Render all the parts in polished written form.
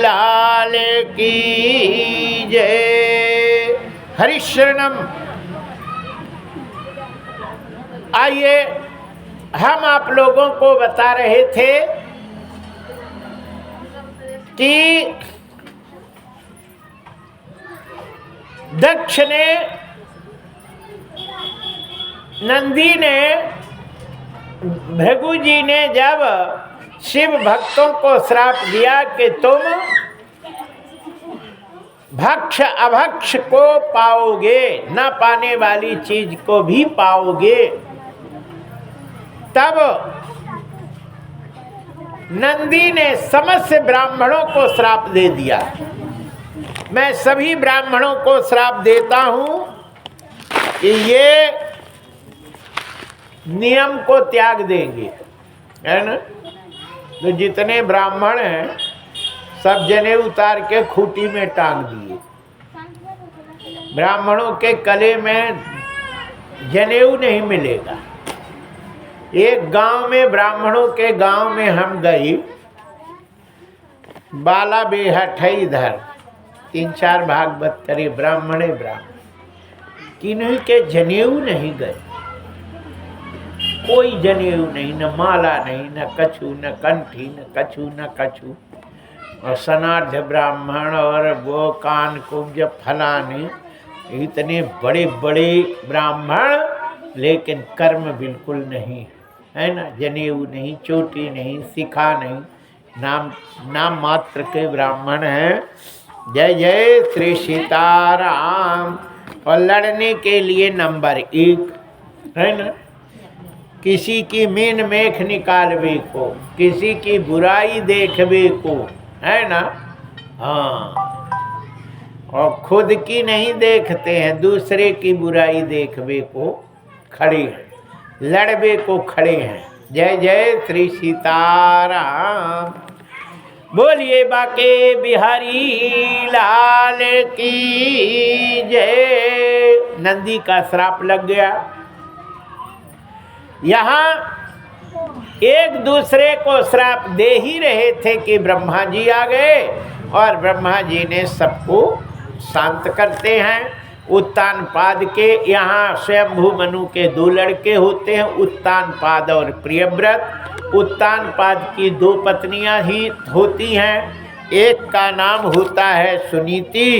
लाल की जय। हरिशरणम। आइए, हम आप लोगों को बता रहे थे कि दक्ष ने, नंदी ने, भृगु जी ने जब शिव भक्तों को श्राप दिया कि तुम भक्ष अभक्ष को पाओगे, न पाने वाली चीज को भी पाओगे, तब नंदी ने समस्त ब्राह्मणों को श्राप दे दिया। मैं सभी ब्राह्मणों को श्राप देता हूं कि ये नियम को त्याग देंगे, है ना। तो जितने ब्राह्मण हैं सब जने उतार के खूंटी में टांग दिए। ब्राह्मणों के गले में जनेऊ नहीं मिलेगा। एक गांव में, ब्राह्मणों के गांव में हम गए, बाला बेहट है इधर, 3-4 भागवत करे ब्राह्मणे ब्राह्मण, किन्हीं के जनेऊ नहीं गए, कोई जनेऊ नहीं, न माला नहीं, न कछु, न कंठी, न कछु, न कछु। और सनार्ध ब्राह्मण और वो कान कुंज फलाने, इतने बड़े बड़े ब्राह्मण, लेकिन कर्म बिल्कुल नहीं, है ना। जनेऊ नहीं, चोटी नहीं, शिखा नहीं, नाम मात्र के ब्राह्मण हैं। जय जय श्री सीताराम। और लड़ने के लिए नंबर 1, है ना। किसी की मीन मेख निकालवे को, किसी की बुराई देखवे को, है ना। हाँ, और खुद की नहीं देखते हैं, दूसरे की बुराई देखवे को खड़े हैं, लड़वे को खड़े हैं। जय जय श्री सीताराम। बोलिए बाके बिहारी लाल की जय। नंदी का श्राप लग गया। यहाँ एक दूसरे को श्राप दे ही रहे थे कि ब्रह्मा जी आ गए, और ब्रह्मा जी ने सबको शांत करते हैं। उत्तानपाद के यहाँ स्वयंभू मनु के 2 लड़के होते हैं, उत्तानपाद और प्रियव्रत। उत्तानपाद की 2 पत्नियां ही होती हैं, एक का नाम होता है सुनीति,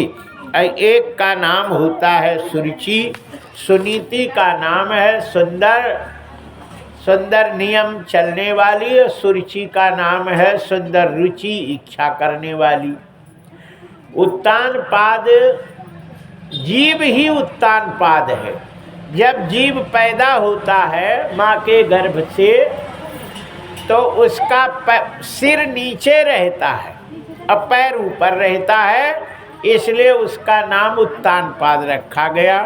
एक का नाम होता है सुरुचि। सुनीति का नाम है सुंदर नियम चलने वाली, और सुरुचि का नाम है सुंदर रुचि इच्छा करने वाली। उत्तानपाद जीव ही उत्तानपाद है। जब जीव पैदा होता है माँ के गर्भ से, तो उसका सिर नीचे रहता है और पैर ऊपर रहता है, इसलिए उसका नाम उत्तानपाद रखा गया।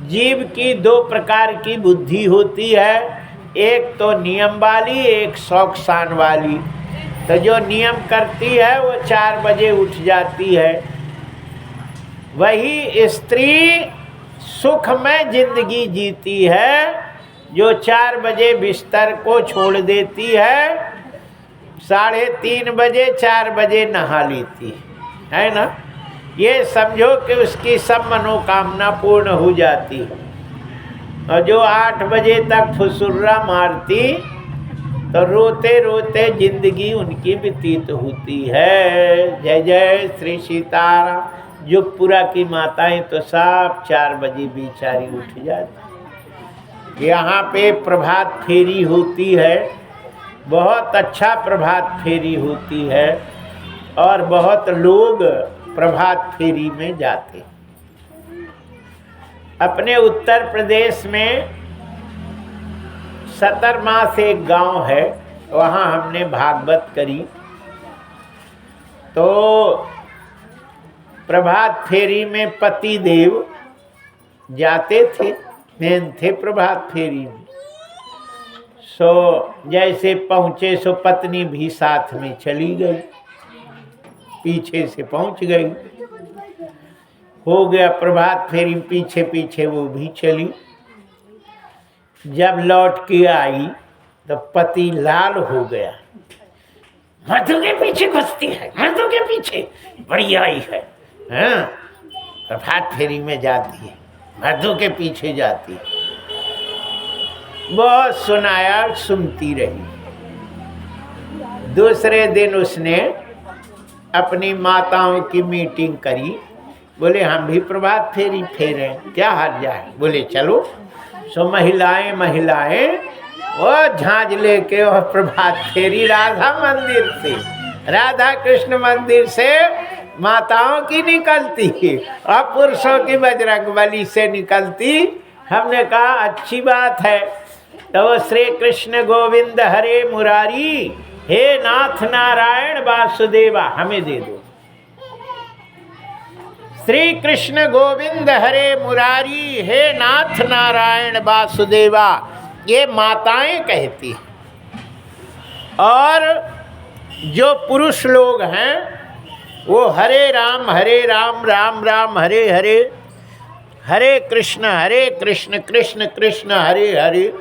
जीव की 2 प्रकार की बुद्धि होती है, एक तो नियम वाली, एक शौकसान वाली। तो जो नियम करती है वो 4 बजे उठ जाती है। वही स्त्री सुखमय जिंदगी जीती है जो 4 बजे बिस्तर को छोड़ देती है, 3:30 बजे 4 बजे नहा लेती है ना। ये समझो कि उसकी सब मनोकामना पूर्ण हो जाती है। और जो 8 बजे तक फुसुर्रा मारती, तो रोते रोते जिंदगी उनकी व्यतीत होती है। जय जय श्री सीताराम। युगपुरा की माताएं तो सब 4 बजे बेचारी उठ जाती। यहाँ पे प्रभात फेरी होती है, बहुत अच्छा प्रभात फेरी होती है, और बहुत लोग प्रभात फेरी में जाते। अपने उत्तर प्रदेश में सतरमास एक गांव है, वहाँ हमने भागवत करी। तो प्रभात फेरी में पति देव जाते थे, मेन थे प्रभात फेरी में। सो जैसे पहुँचे सो पत्नी भी साथ में चली गई, पीछे से पहुँच गई। हो गया प्रभात फेरी, पीछे पीछे वो भी चली। जब लौट के आई तो पति लाल हो गया, मधु के पीछे घुसती है, मधु के पीछे बढ़िया ही है। हाँ, प्रभात फेरी में जाती है, मधु के पीछे जाती है। बहुत सुनाया, सुनती रही। दूसरे दिन उसने अपनी माताओं की मीटिंग करी। बोले हम भी प्रभात फेरी फेरे, क्या हाल जाए? बोले चलो। सो महिलाएं वो झांझ लेके और प्रभात फेरी राधा मंदिर से, राधा कृष्ण मंदिर से माताओं की निकलती और पुरुषों की बजरंगबली से निकलती। हमने कहा अच्छी बात है। तो श्री कृष्ण गोविंद हरे मुरारी, हे नाथ नारायण वासुदेवा, हमें दे दो। श्री कृष्ण गोविंद हरे मुरारी, हे नाथ नारायण वासुदेवा, ये माताएं कहती हैं। और जो पुरुष लोग हैं वो हरे राम राम राम हरे हरे, हरे कृष्ण कृष्ण कृष्ण हरे हरे,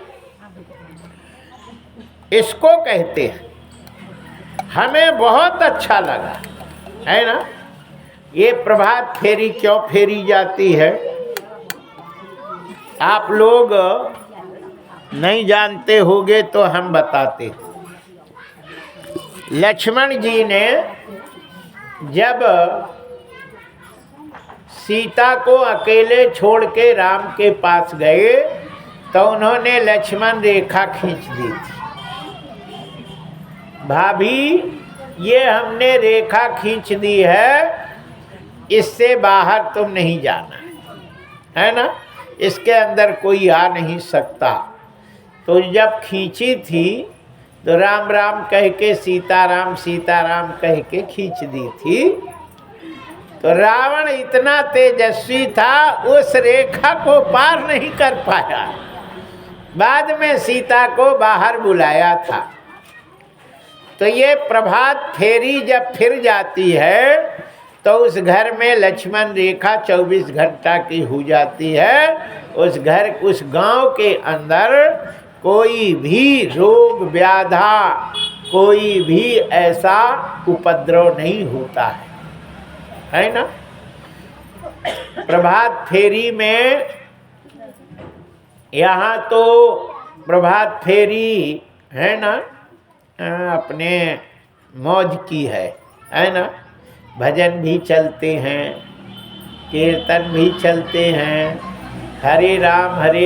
इसको कहते हैं। हमें बहुत अच्छा लगा, है ना? ये प्रभात फेरी क्यों फेरी जाती है? आप लोग नहीं जानते होंगे तो हम बताते। लक्ष्मण जी ने जब सीता को अकेले छोड़ के राम के पास गए तो उन्होंने लक्ष्मण रेखा खींच दी थी। भाभी, ये हमने रेखा खींच दी है, इससे बाहर तुम नहीं जाना, है ना? इसके अंदर कोई आ नहीं सकता। तो जब खींची थी तो राम राम कह के सीताराम कह के खींच दी थी। तो रावण इतना तेजस्वी था, उस रेखा को पार नहीं कर पाया। बाद में सीता को बाहर बुलाया था। तो ये प्रभात फेरी जब फिर जाती है तो उस घर में लक्ष्मण रेखा 24 घंटा की हो जाती है। उस घर, उस गांव के अंदर कोई भी रोग व्याधा, कोई भी ऐसा उपद्रव नहीं होता है ना? प्रभात फेरी में यहाँ तो प्रभात फेरी है ना, अपने मौज की है ना? भजन भी चलते हैं, कीर्तन भी चलते हैं, हरे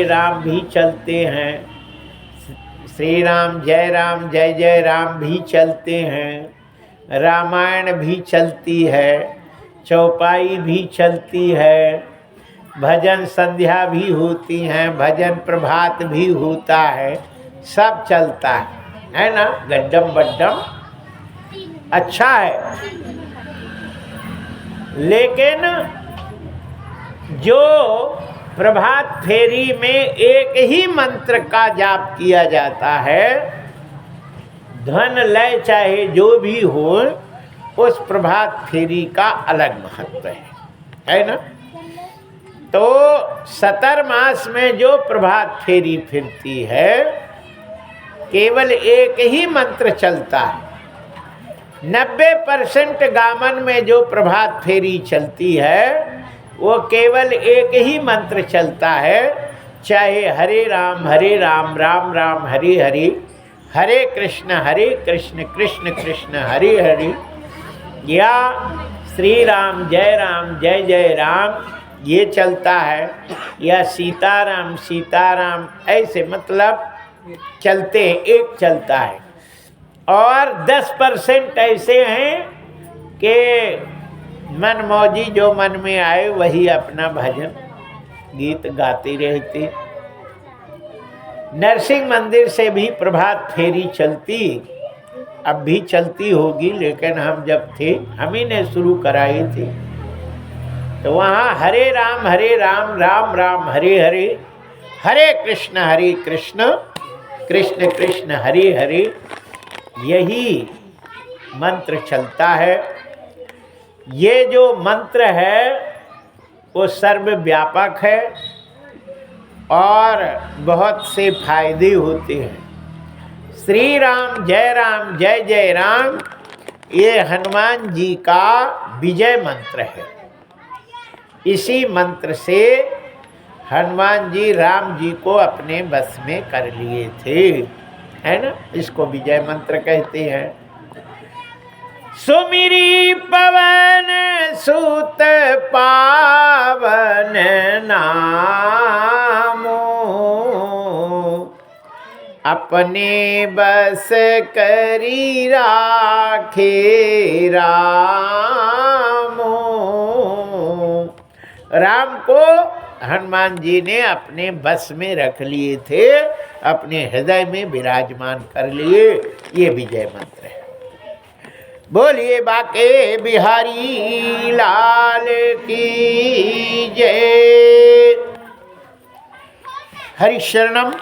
राम भी चलते हैं, श्री राम जय जय राम भी चलते हैं, रामायण भी चलती है, चौपाई भी चलती है, भजन संध्या भी होती हैं, भजन प्रभात भी होता है, सब चलता है ना? गड्डम बड्डम अच्छा है। लेकिन जो प्रभात फेरी में एक ही मंत्र का जाप किया जाता है, धन लय चाहे जो भी हो, उस प्रभात फेरी का अलग महत्व है ना? तो सतर मास में जो प्रभात फेरी फिरती है, केवल एक ही मंत्र चलता है। 90% गामन में जो प्रभात फेरी चलती है वो केवल एक ही मंत्र चलता है, चाहे हरे राम राम राम हरे हरे, हरे कृष्ण कृष्ण कृष्ण हरे हरे, या श्री राम जय जय राम ये चलता है, या सीताराम ऐसे मतलब चलते हैं, एक चलता है। और 10% ऐसे हैं कि मनमौजी जो मन में आए वही अपना भजन गीत गाती रहती। नरसिंह मंदिर से भी प्रभात फेरी चलती, अब भी चलती होगी, लेकिन हम जब थे हम ही ने शुरू कराई थी। तो वहाँ हरे राम राम राम हरे हरे, हरे कृष्ण कृष्ण कृष्ण हरे हरे, यही मंत्र चलता है। ये जो मंत्र है वो सर्वव्यापक है और बहुत से फायदे होते हैं। श्री राम जय जय राम ये हनुमान जी का विजय मंत्र है। इसी मंत्र से हनुमान जी राम जी को अपने बस में कर लिए थे, है ना। इसको विजय मंत्र कहते हैं। सुमिरी पवन सुत पावन नामो, अपने बस करी राखे रामो। राम को हनुमान जी ने अपने बस में रख लिए थे, अपने हृदय में विराजमान कर लिए। ये विजय मंत्र है। बोलिए बाके बिहारी लाल की जय। हरिशरणम।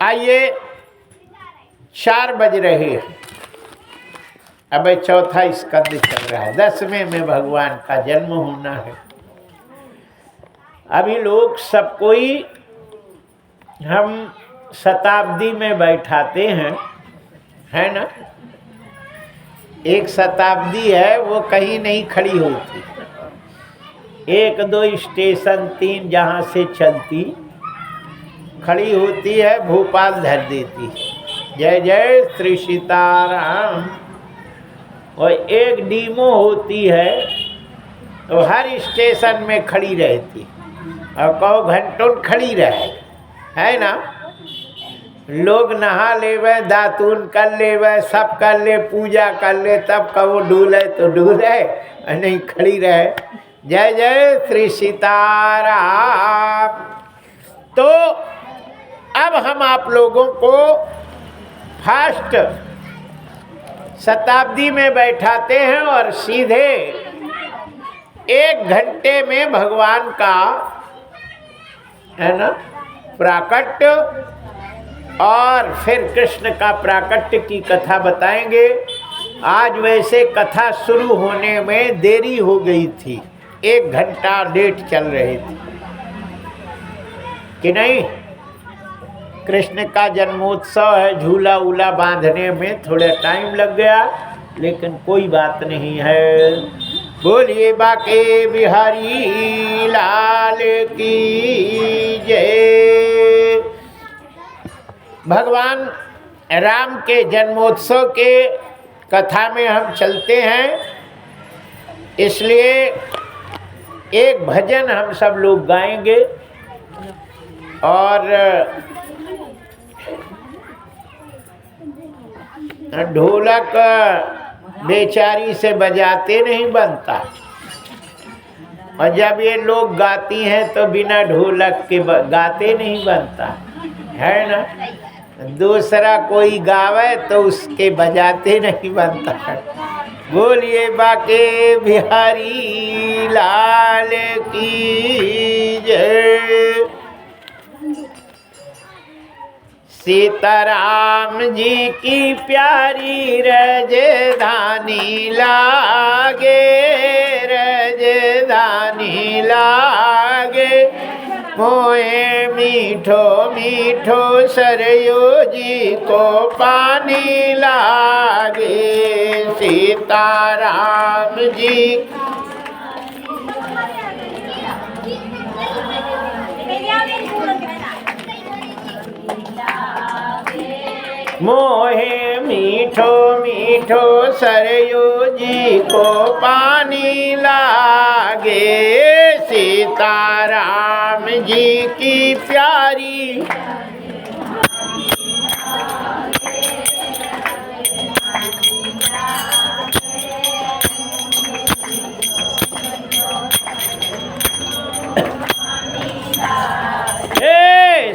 आइए, 4 बज रहे हैं। अब चौथा स्कंद चल रहा है। 10वें में भगवान का जन्म होना है। अभी लोग सब कोई हम शताब्दी में बैठाते हैं, है ना। एक शताब्दी है, वो कहीं नहीं खड़ी होती। 1 2 स्टेशन 3 जहाँ से चलती खड़ी होती है, भोपाल धर देती। जय जय श्री सीताराम। और एक डीमो होती है, तो हर स्टेशन में खड़ी रहती और कहो घंटों खड़ी रहे, है ना। लोग नहा लेवे, दातून कर लेवे, सब कर ले, पूजा कर ले, तब कहो डूले तो डूले, नहीं खड़ी रहे। जय जय श्री सीताराम। तो अब हम आप लोगों को फास्ट शताब्दी में बैठाते हैं और सीधे 1 घंटे में भगवान का, है ना, प्राकट्य और फिर कृष्ण का प्राकट्य की कथा बताएंगे। आज वैसे कथा शुरू होने में देरी हो गई थी, 1 घंटा लेट चल रही थी कि नहीं। कृष्ण का जन्मोत्सव है, झूला उला बांधने में थोड़ा टाइम लग गया, लेकिन कोई बात नहीं है। बोलिए बाके बिहारी लाल की जय। भगवान राम के जन्मोत्सव के कथा में हम चलते हैं, इसलिए एक भजन हम सब लोग गाएंगे और ढोलक बेचारी से बजाते नहीं बनता, और जब ये लोग गाती हैं तो बिना ढोलक के गाते नहीं बनता, है ना। दूसरा कोई गावे तो उसके बजाते नहीं बनता। बोलिए बाके बिहारी लाल की जय। सीताराम जी की प्यारी रजधानी लागे, रजधानी लागे। मोए मीठो मीठो सरयू जी को पानी लागे। सीताराम जी मोहे मीठो मीठो सरयू जी को पानी लागे। सीताराम जी की प्यारी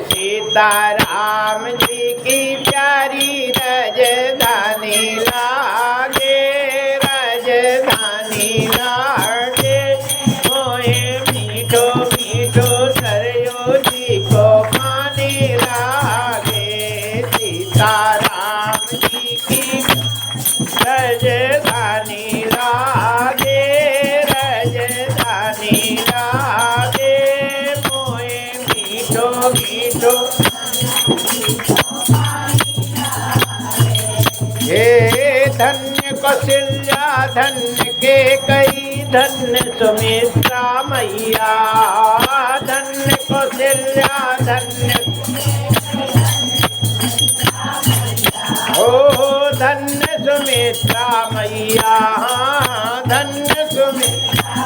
सीताराम जी की प्यारी रजधानी लागे, रजधानी लागे। मोए मीठो मीठो सरयू जी को पानी कौशल्या धन्य के कई धन्य सुमित्रा मैया धन्य कौशल्या धन्य ओ धन्य सुमित्रा मैया धन्य सुमित्रा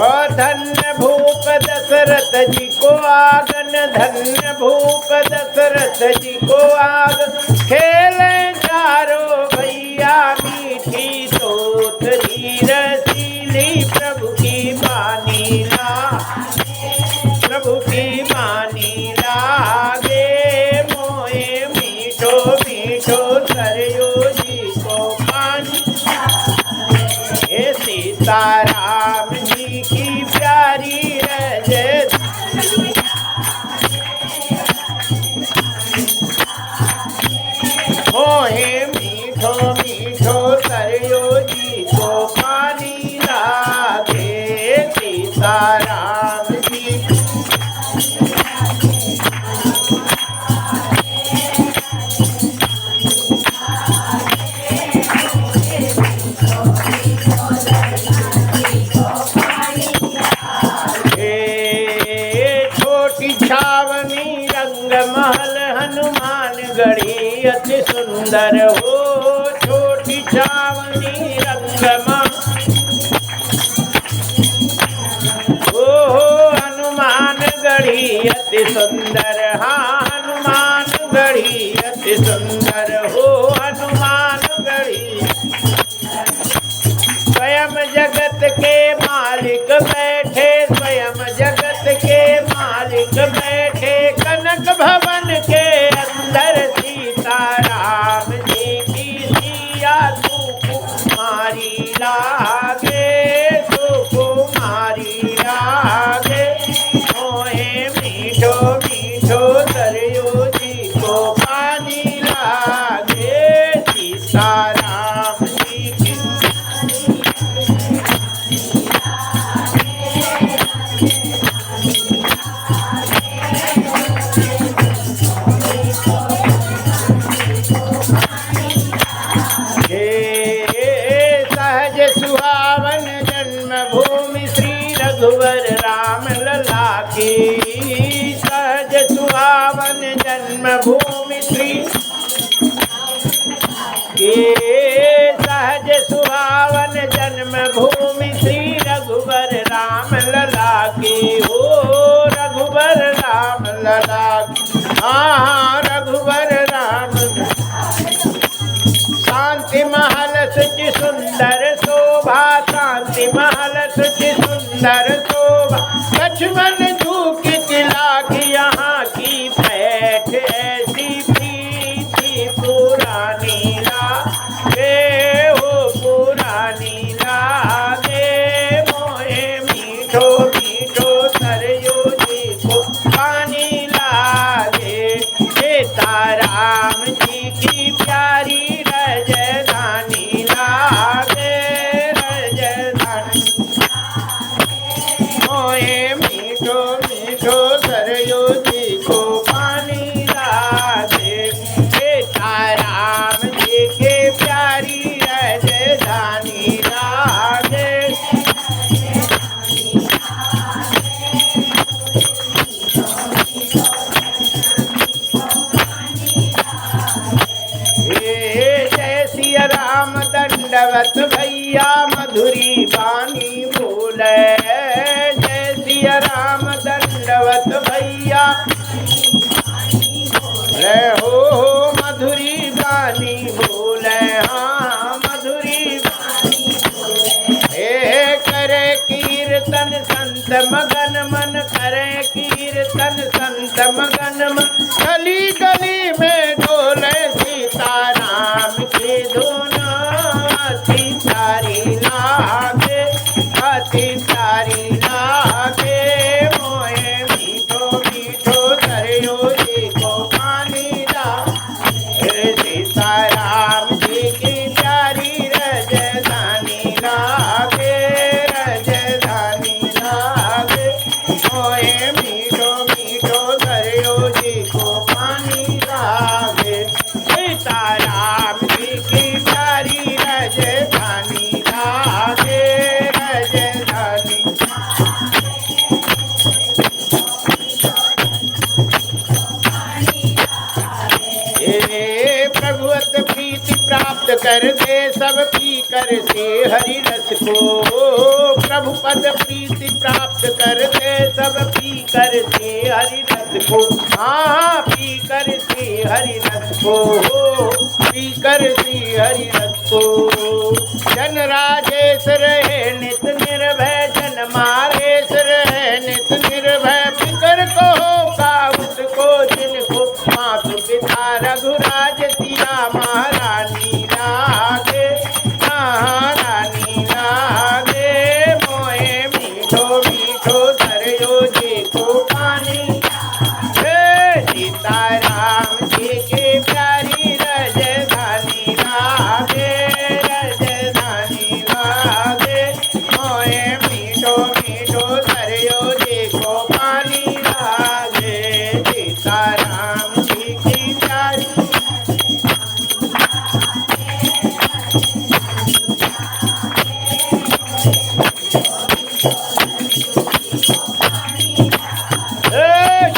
और धन्य भूप दशरथ जी को आगन धन्य भूप दशरथ जी को आगन खेले चारों भैया मीठी सोतरी रसीली प्रभु की बानी प्रभु की बानी लागे मोए मीठो मीठो सरयू जी को पानी हे सीताराम जी की प्यारी रजत मोहे मीठो मीठो सरयू जी को पानी लागे सीताराम जी छावनी रंग महल हनुमान गढ़ी अति सुंदर हो छोटी छावनी रंग महल हो हनुमान गढ़ी अति सुंदर हाँ हनुमान गढ़ी अति सुंदर हो हनुमान गढ़ी स्वयं जगत के मालिक बैठे स्वयं जगत के मालिक बैठे कनक भवन के अंदर सीताराम जी की सिया सुकुमारी लागे सुकुमारी लागे मोहे मीठो मीठो सरयू जी को पानी लागे सीताराम जी की सुहावन जन्मभूमि श्री रघुवर राम लला की सहज सुहावन जन्मभूमि श्री सहज सुहावन जन्मभूमि श्री रघुवर राम लला की हो रघुवर राम लला हाँ रघुवर राम शांति महल सुचि सुंदर शोभा शांति महल सुचि सुंदर शोभा लक्ष्मण झूक चिला की यहाँ की पैठ ऐसी प्रीति पुरानी लागे हो पुरानी लागे मोहे मीठो मीठो सरयू जी को पानी लागे सीताराम जी की प्यारी रजधानी लागे रजधानी मोहे मीठो मीठो सरयू जी को पानी लागे सीताराम जी की प्यारी रजधानी लागे राम दंडवत भैया मधुरी बानी बोले जय सिया राम दंडवत भैया हो मधुरी बानी बोले हाँ मधुरी हे करे कीर्तन संत मगन मन करे कीर्तन संत मगन मन गली गली में डोले सीताराम की धुन अति प्यारी लागे अति प्यारी लागे मोहे मीठो मीठो सरयू जी को पानी लागे सीताराम जी की प्यारी रजधानी लागे रजधानी लागे सब पी कर से हरि रस को, प्रभु पद प्रीति प्राप्त करते सब पी कर से हरि रस को। हाँ पी कर से हरि रस को, पी कर से हरि रस को। जन राजेश रहे नित निर्भय, जन मारेश रहे नित निर्भय, फिकर को होगा उसको जिनको मातु पिता रघुराज सिया महारानी लागे, महारानी लागे। मोहे मीठो मीठो सरयो जी को पानी, सीताराम जी की प्यारी राजधानी लागे, राजधानी लागे। मोहे मीठो मीठो सरयो जी को पानी लागे, सीताराम जी की प्यारी।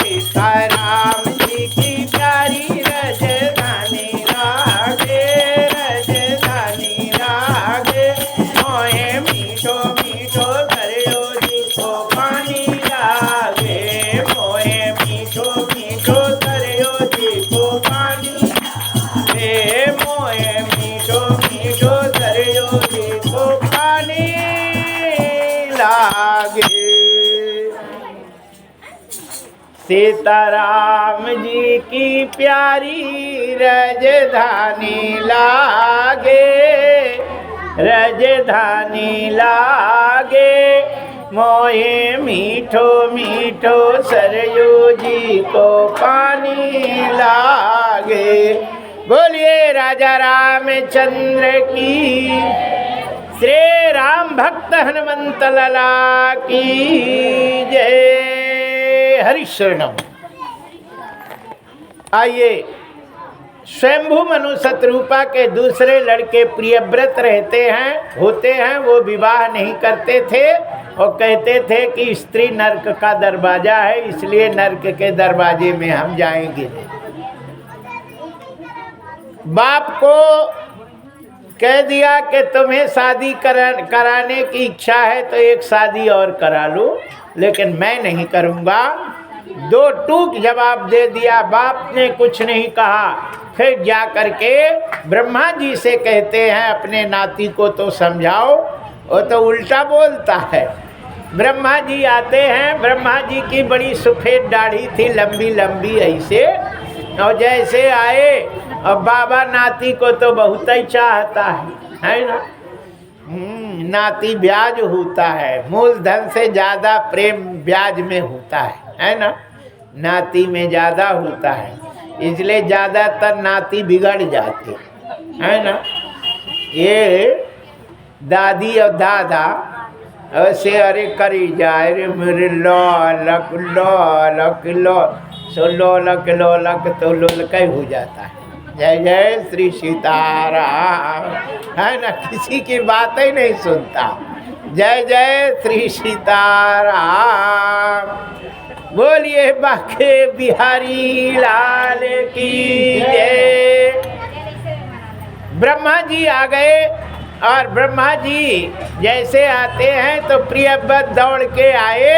सीताराम जी की प्यारी राजधानी लागे, राजधानी लागे। मोहे मीठो मीठो सरयो जी को पानी लागे, मोहे मीठो मीठो सरयो जी को पानी, मोहे मीठो मीठो सरयो जी को पानी लागे। सीताराम जी की प्यारी राजधानी लागे, राजधानी लागे। मोहे मीठो मीठो सरयू जी को पानी लागे। बोलिए राजा रामचंद्र की, श्री राम भक्त हनुमंत लाला की जय। हरि शरणम। आइए, स्वयंभू मनु शत्रुपा के दूसरे लड़के प्रियव्रत रहते हैं, होते हैं। वो विवाह नहीं करते थे और कहते थे कि स्त्री नरक का दरवाजा है, इसलिए नरक के दरवाजे में हम जाएंगे। बाप को कह दिया कि तुम्हें शादी कराने की इच्छा है तो एक शादी और करा लो, लेकिन मैं नहीं करूँगा। दो टूक जवाब दे दिया। बाप ने कुछ नहीं कहा। फिर जा करके ब्रह्मा जी से कहते हैं अपने नाती को तो समझाओ, वो तो उल्टा बोलता है। ब्रह्मा जी आते हैं। ब्रह्मा जी की बड़ी सफ़ेद दाढ़ी थी, लंबी लंबी ऐसे, और जैसे आए और बाबा नाती को तो बहुत ही चाहता है ना। नाती ब्याज होता है, मूलधन से ज़्यादा प्रेम ब्याज में होता है ना। नाती में ज़्यादा होता है, इसलिए ज़्यादातर नाती बिगड़ जाते है ना। ये दादी और दादा ऐसे अरे करी जाए रे मेरे लौलक लौलक लो, सो लौलक लौलक तो लोलक हो जाता है। जय जय श्री सीताराम, है ना। किसी की बात ही नहीं सुनता। जय जय श्री सीताराम। बोलिए बाके बिहारी लाल की जय। ब्रह्मा जी आ गए और ब्रह्मा जी जैसे आते हैं तो प्रियव्रत दौड़ के आए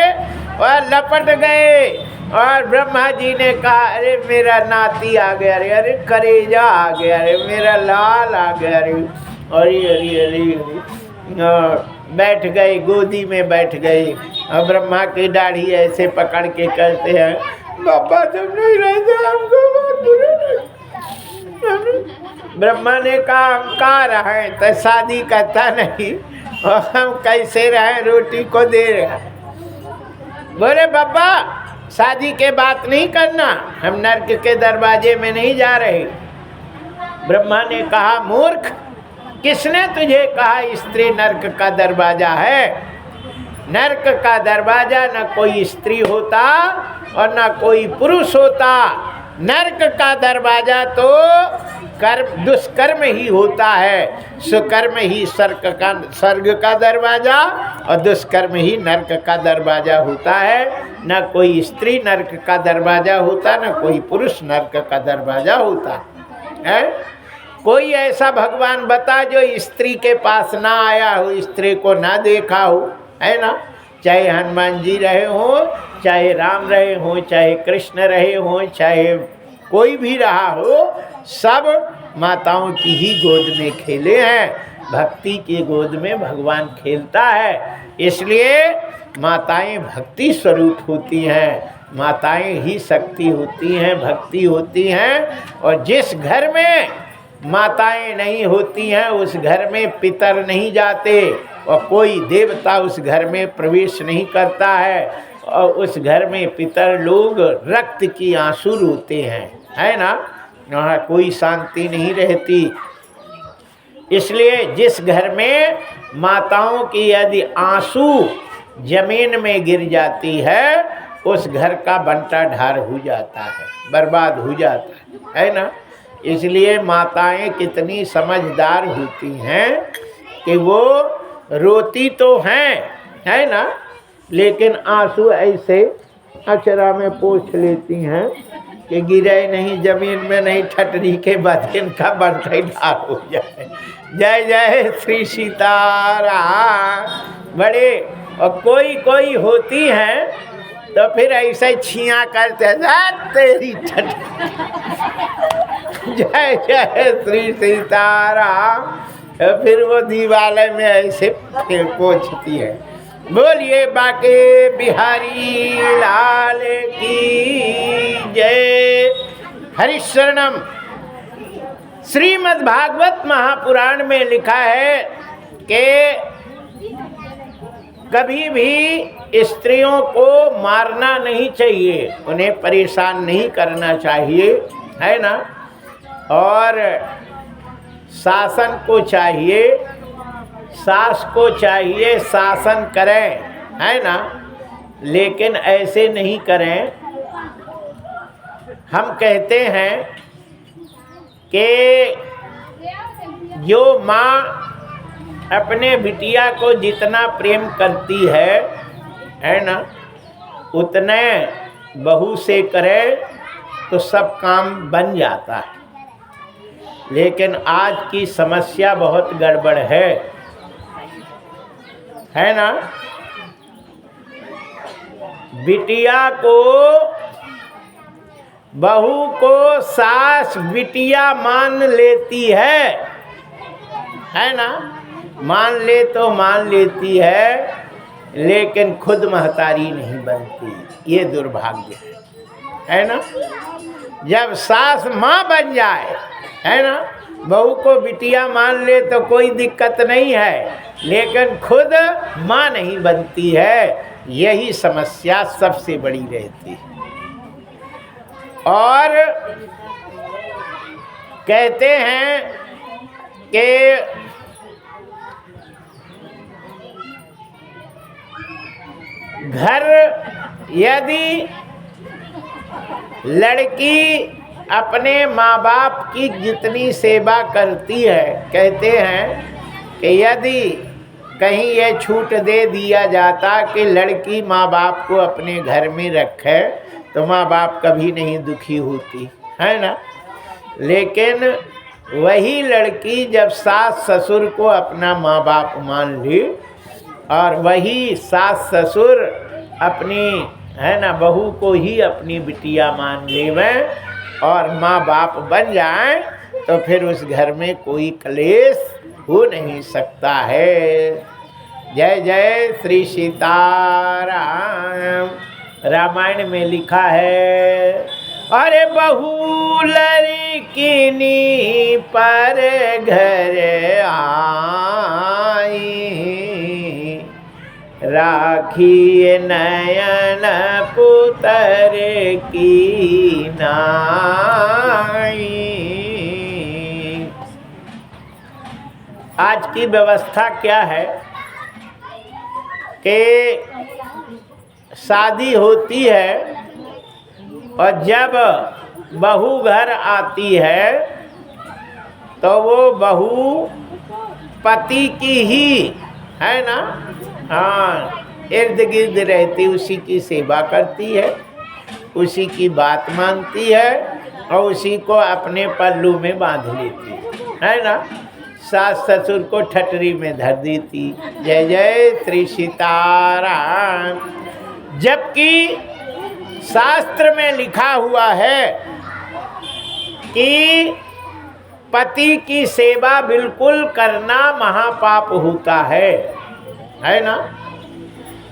और लपट गए। और ब्रह्मा जी ने कहा अरे मेरा नाती आ गया, अरे अरे करेजा आ गया, अरे मेरा लाल आ गया, अरे अरे अरे अरे। बैठ गए, गोदी में बैठ गए। और ब्रह्मा की दाढ़ी ऐसे पकड़ के कहते हैं बाबा तुम नहीं रहते हमको बहुत बुरा लगा। ब्रह्मा ने कहा हम कहाँ रहे, तो शादी करता नहीं और हम कैसे रहे, रोटी को दे रहे। बोले बाबा शादी के बात नहीं करना, हम नरक के दरवाजे में नहीं जा रहे। ब्रह्मा ने कहा मूर्ख, किसने तुझे कहा स्त्री नरक का दरवाजा है। नरक का दरवाजा न कोई स्त्री होता और न कोई पुरुष होता। नरक का दरवाजा तो कर्म दुष्कर्म ही होता है। सुकर्म ही स्वर्ग का दरवाजा और दुष्कर्म ही नरक का दरवाजा होता है। न कोई स्त्री नरक का दरवाजा होता, न कोई पुरुष नरक का दरवाजा होता है। कोई ऐसा भगवान बता जो स्त्री के पास ना आया हो, स्त्री को ना देखा हो, है ना। चाहे हनुमान जी रहे हो, चाहे राम रहे हो, चाहे कृष्ण रहे हो, चाहे कोई भी रहा हो, सब माताओं की ही गोद में खेले हैं। भक्ति की गोद में भगवान खेलता है। इसलिए माताएं भक्ति स्वरूप होती हैं, माताएं ही शक्ति होती हैं, भक्ति होती हैं। और जिस घर में माताएं नहीं होती हैं उस घर में पितर नहीं जाते और कोई देवता उस घर में प्रवेश नहीं करता है, और उस घर में पितर लोग रक्त की आंसू रोते हैं, है ना। वहाँ कोई शांति नहीं रहती। इसलिए जिस घर में माताओं की यदि आंसू जमीन में गिर जाती है उस घर का बंटा ढार हो जाता है, बर्बाद हो जाता है ना। इसलिए माताएं कितनी समझदार होती हैं कि वो रोती तो हैं, है ना, लेकिन आंसू ऐसे अचरा में पोंछ लेती हैं कि गिरे नहीं जमीन में, नहीं ठटरी के बाद इनका बंटा ढार हो जाए। जय जय श्री सीताराम। बड़े और कोई कोई होती हैं तो फिर ऐसे छिया करते तेरी छठ। जय जय श्री सीताराम। फिर वो दीवाले में ऐसे पोंछती है। बोलिए बाके बिहारी लाल की जय। हरिशरणम। श्रीमद् भागवत महापुराण में लिखा है कि कभी भी स्त्रियों को मारना नहीं चाहिए, उन्हें परेशान नहीं करना चाहिए, है ना। और शासन को चाहिए, सास को चाहिए शासन करें, है ना, लेकिन ऐसे नहीं करें। हम कहते हैं कि जो माँ अपने बिटिया को जितना प्रेम करती है ना, उतने बहू से करे तो सब काम बन जाता है। लेकिन आज की समस्या बहुत गड़बड़ है ना। बिटिया को, बहू को सास बिटिया मान लेती है ना, मान ले तो मान लेती है, लेकिन खुद महतारी नहीं बनती। ये दुर्भाग्य है ना। जब सास माँ बन जाए, है ना, बहू को बिटिया मान ले तो कोई दिक्कत नहीं है, लेकिन खुद माँ नहीं बनती है। यही समस्या सबसे बड़ी रहती है। और कहते हैं कि घर यदि लड़की अपने माँ बाप की जितनी सेवा करती है, कहते हैं कि यदि कहीं ये छूट दे दिया जाता कि लड़की माँ बाप को अपने घर में रखे तो माँ बाप कभी नहीं दुखी होती, है ना। लेकिन वही लड़की जब सास ससुर को अपना माँ बाप मान ली और वही सास ससुर अपनी, है ना, बहू को ही अपनी बिटिया मान लेवें और माँ बाप बन जाएं तो फिर उस घर में कोई क्लेश हो नहीं सकता है। जय जय श्री सीताराम। रामायण में लिखा है, अरे बहू लड़किनी पर घर आई, राखी नयन पुतर की नाई। आज की व्यवस्था क्या है कि शादी होती है और जब बहू घर आती है तो वो बहू पति की ही, है ना, हाँ, इर्द गिर्द रहती, उसी की सेवा करती है, उसी की बात मानती है और उसी को अपने पल्लू में बांध लेती है। है ना। सास ससुर को ठटरी में धर देती। जय जय श्री सीताराम। जबकि शास्त्र में लिखा हुआ है कि पति की सेवा बिल्कुल करना महापाप होता है ना।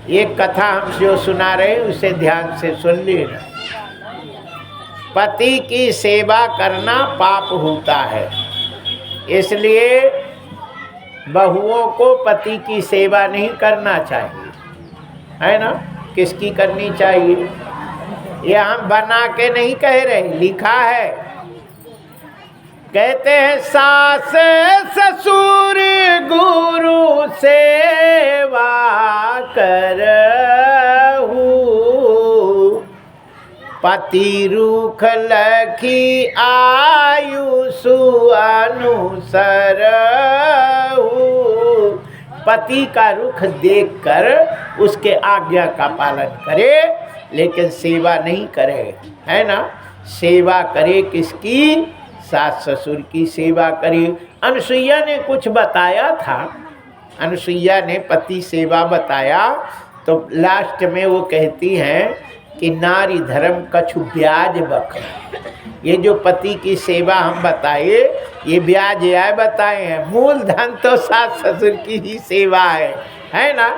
ये कथा हम जो सुना रहे हैं उसे ध्यान से सुन लेना। पति की सेवा करना पाप होता है, इसलिए बहुओं को पति की सेवा नहीं करना चाहिए, है ना। किसकी करनी चाहिए? ये हम बना के नहीं कह रहे, लिखा है। कहते हैं सास ससुर गुरु सेवा करहु, पति रूख लखी आयुषु अनुसरहु। पति का रुख देखकर उसके आज्ञा का पालन करे, लेकिन सेवा नहीं करे, है ना। सेवा करे किसकी? सास ससुर की सेवा करे। अनुसुईया ने कुछ बताया था, अनुसुईया ने पति सेवा बताया, तो लास्ट में वो कहती हैं कि नारी धर्म कछु ब्याज बख। ये जो पति की सेवा हम बताए, ये ब्याज आए बताए हैं, मूल धन तो सास ससुर की ही सेवा है ना।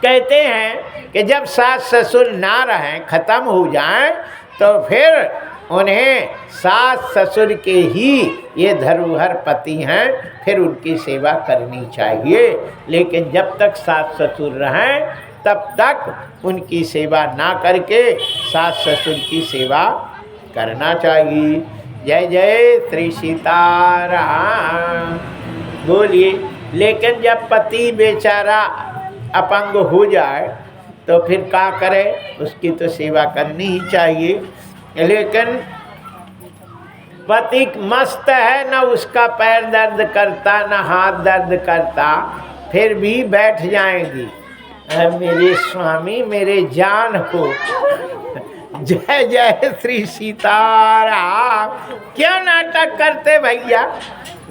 कहते हैं कि जब सास ससुर ना रहें, खत्म हो जाएं, तो फिर उन्हें सास ससुर के ही ये धरोहर पति हैं, फिर उनकी सेवा करनी चाहिए। लेकिन जब तक सास ससुर रहें तब तक उनकी सेवा ना करके सास ससुर की सेवा करना चाहिए। जय जय श्री सीताराम। बोलिए। लेकिन जब पति बेचारा अपंग हो जाए तो फिर क्या करे? उसकी तो सेवा करनी ही चाहिए। लेकिन पति मस्त है, न उसका पैर दर्द करता न हाथ दर्द करता, फिर भी बैठ जाएंगी, मेरे स्वामी मेरे जान को। जय जय श्री सीताराम। क्या नाटक करते भैया?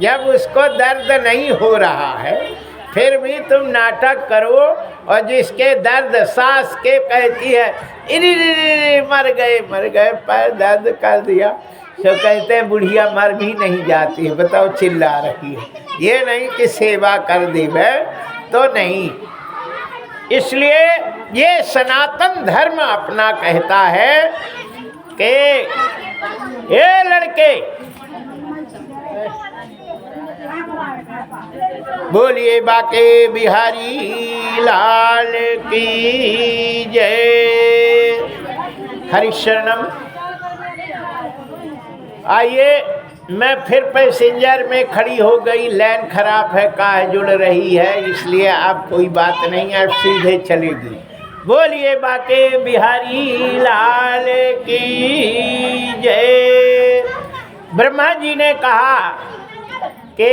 जब उसको दर्द नहीं हो रहा है फिर भी तुम नाटक करो, और जिसके दर्द सास के कहती है इरी मर गए पैर दर्द कर दिया, तो कहते हैं बुढ़िया मर भी नहीं जाती है, बताओ चिल्ला रही है। ये नहीं कि सेवा कर दी मैं तो नहीं। इसलिए ये सनातन धर्म अपना कहता है कि ये लड़के बोलिए बाके बिहारी लाल की जय। हरिशरणम। आइए, मैं फिर पैसेंजर में खड़ी हो गई, लाइन खराब है, काहे जुड़ रही है, इसलिए अब कोई बात नहीं, अब सीधे चलेगी। बोलिए बाके बिहारी लाल की जय। ब्रह्मा जी ने कहा कि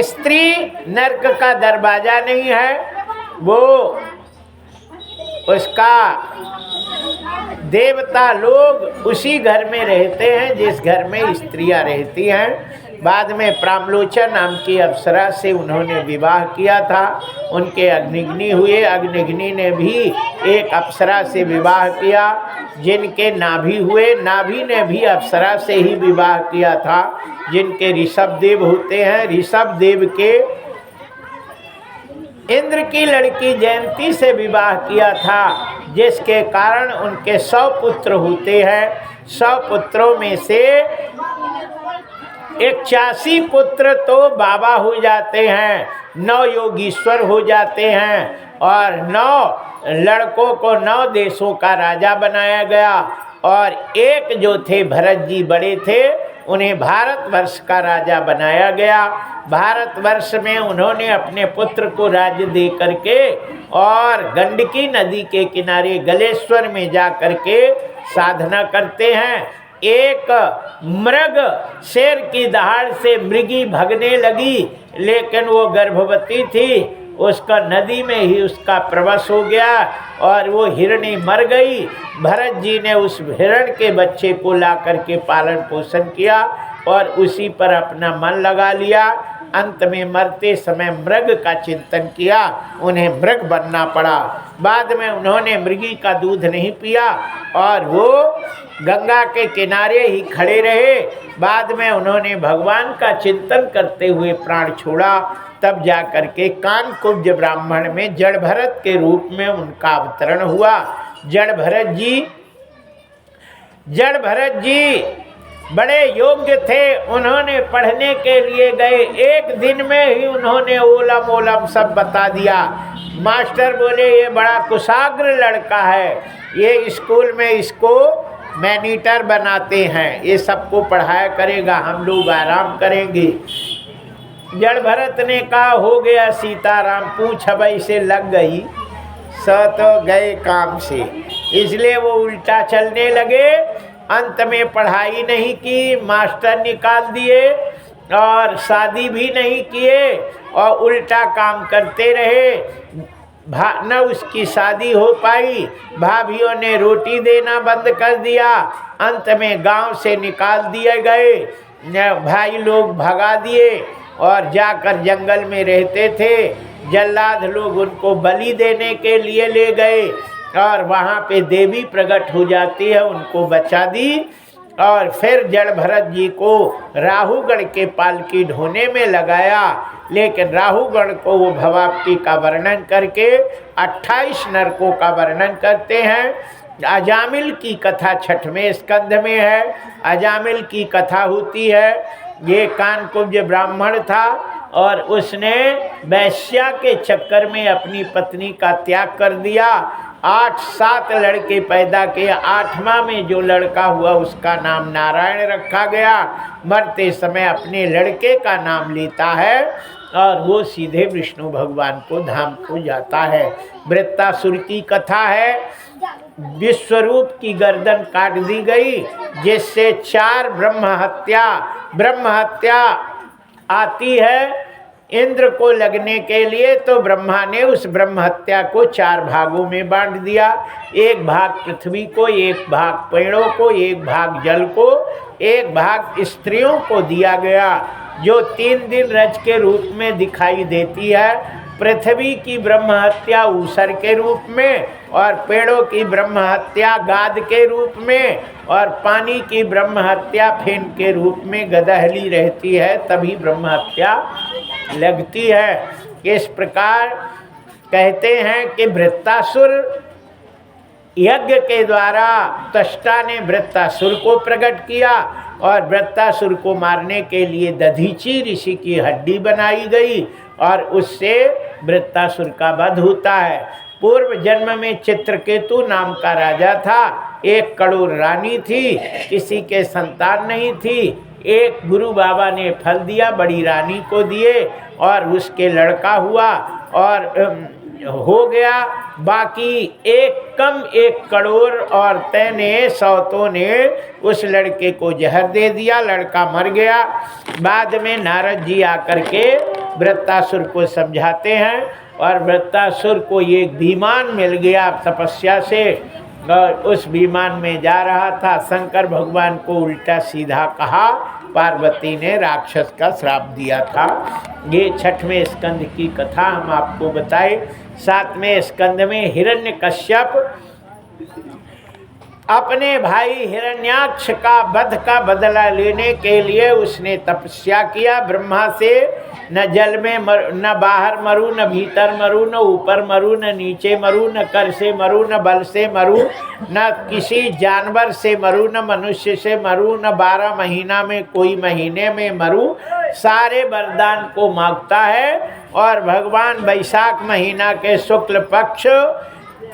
स्त्री नरक का दरवाजा नहीं है, वो उसका देवता लोग उसी घर में रहते हैं जिस घर में स्त्रियां रहती हैं। बाद में प्रामलोचन नाम की अप्सरा से उन्होंने विवाह किया था, उनके अग्निग्नि हुए। अग्निग्नि ने भी एक अप्सरा से विवाह किया, जिनके नाभि हुए, नाभि ने भी अप्सरा से ही विवाह किया था। जिनके ऋषभ देव होते हैं, ऋषभ देव के इंद्र की लड़की जयंती से विवाह किया था, जिसके कारण उनके 100 पुत्र होते हैं। 100 पुत्रों में से 81 पुत्र तो बाबा हो जाते हैं, 9 योगीश्वर हो जाते हैं, और 9 लड़कों को 9 देशों का राजा बनाया गया। और एक जो थे भरत जी बड़े थे, उन्हें भारतवर्ष का राजा बनाया गया। भारतवर्ष में उन्होंने अपने पुत्र को राज्य दे करके और गंडकी नदी के किनारे गलेश्वर में जा करके साधना करते हैं। एक मृग शेर की दहाड़ से मृगी भगने लगी, लेकिन वो गर्भवती थी, उसका नदी में ही उसका प्रवेश हो गया और वो हिरणी मर गई। भरत जी ने उस हिरण के बच्चे को ला करके पालन पोषण किया। और उसी पर अपना मन लगा लिया। अंत में मरते समय मृग का चिंतन किया, उन्हें मृग बनना पड़ा। बाद में उन्होंने मृगी का दूध नहीं पिया और वो गंगा के किनारे ही खड़े रहे। बाद में उन्होंने भगवान का चिंतन करते हुए प्राण छोड़ा। तब जा करके कानकुब्ज ब्राह्मण में जड़ भरत के रूप में उनका अवतरण हुआ। जड़ भरत जी बड़े योग्य थे। उन्होंने पढ़ने के लिए गए, एक दिन में ही उन्होंने ओलम ओलम सब बता दिया। मास्टर बोले ये बड़ा कुशाग्र लड़का है, ये स्कूल में इसको मैनीटर बनाते हैं, ये सबको पढ़ाया करेगा, हम लोग आराम करेंगे। जड़ भरत ने कहा हो गया सीताराम, पूछ अब से लग गई, तो गए काम से। इसलिए वो उल्टा चलने लगे। अंत में पढ़ाई नहीं की, मास्टर निकाल दिए और शादी भी नहीं किए और उल्टा काम करते रहे। न उसकी शादी हो पाई, भाभीयों ने रोटी देना बंद कर दिया। अंत में गांव से निकाल दिए गए, भाई लोग भगा दिए और जाकर जंगल में रहते थे। जल्लाद लोग उनको बलि देने के लिए ले गए और वहाँ पे देवी प्रकट हो जाती है, उनको बचा दी। और फिर जड़ भरत जी को राहुगढ़ के पालकी ढोने में लगाया। लेकिन राहुगढ़ को वो भवाप्ती का वर्णन करके 28 नरकों का वर्णन करते हैं। अजामिल की कथा 6वें स्कंध में है। अजामिल की कथा होती है, ये कानकुब्ज ब्राह्मण था और उसने वैश्या के चक्कर में अपनी पत्नी का त्याग कर दिया। 8-7 लड़के पैदा किए। 8वां में जो लड़का हुआ उसका नाम नारायण रखा गया। मरते समय अपने लड़के का नाम लेता है और वो सीधे विष्णु भगवान को धाम को जाता है। वृत्तासुर की कथा है। विश्वरूप की गर्दन काट दी गई, जिससे 4 ब्रह्म हत्या आती है इंद्र को लगने के लिए। तो ब्रह्मा ने उस ब्रह्म हत्या को 4 भागों में बांट दिया। 1 भाग पृथ्वी को, 1 भाग पेड़ों को, 1 भाग जल को, 1 भाग स्त्रियों को दिया गया, जो 3 दिन रज के रूप में दिखाई देती है। पृथ्वी की ब्रह्म हत्या ऊसर के रूप में और पेड़ों की ब्रह्म हत्या गाद के रूप में और पानी की ब्रह्म हत्या फेन के रूप में गदहली रहती है, तभी ब्रह्म हत्या लगती है। इस प्रकार कहते हैं कि वृत्तासुर यज्ञ के द्वारा त्वष्टा ने वृत्तासुर को प्रकट किया और वृत्तासुर को मारने के लिए दधीची ऋषि की हड्डी बनाई गई और उससे वृत्तासुर का वध होता है। पूर्व जन्म में चित्रकेतु नाम का राजा था। 1 करोड़ रानी थी, किसी के संतान नहीं थी। एक गुरु बाबा ने फल दिया, बड़ी रानी को दिए और उसके लड़का हुआ और हो गया। बाकी 1 करोड़ औरतें ने, सौतों ने उस लड़के को जहर दे दिया, लड़का मर गया। बाद में नारद जी आकर के वृत्तासुर को समझाते हैं और वृत्तासुर को एक विमान मिल गया तपस्या से और उस विमान में जा रहा था। शंकर भगवान को उल्टा सीधा कहा, पार्वती ने राक्षस का श्राप दिया था। ये 6वें स्कंद की कथा हम आपको बताए। 7वें स्कंद में हिरण्यकश्यप अपने भाई हिरण्याक्ष का वध का बदला लेने के लिए उसने तपस्या किया। ब्रह्मा से न जल में न बाहर मरू, न भीतर मरू, न ऊपर मरू, न नीचे मरू, न कर से मरू, न बल से मरू, न किसी जानवर से मरू, न मनुष्य से मरू, न 12 महीना में कोई महीने में मरू। सारे वरदान को मांगता है और भगवान वैशाख महीना के शुक्ल पक्ष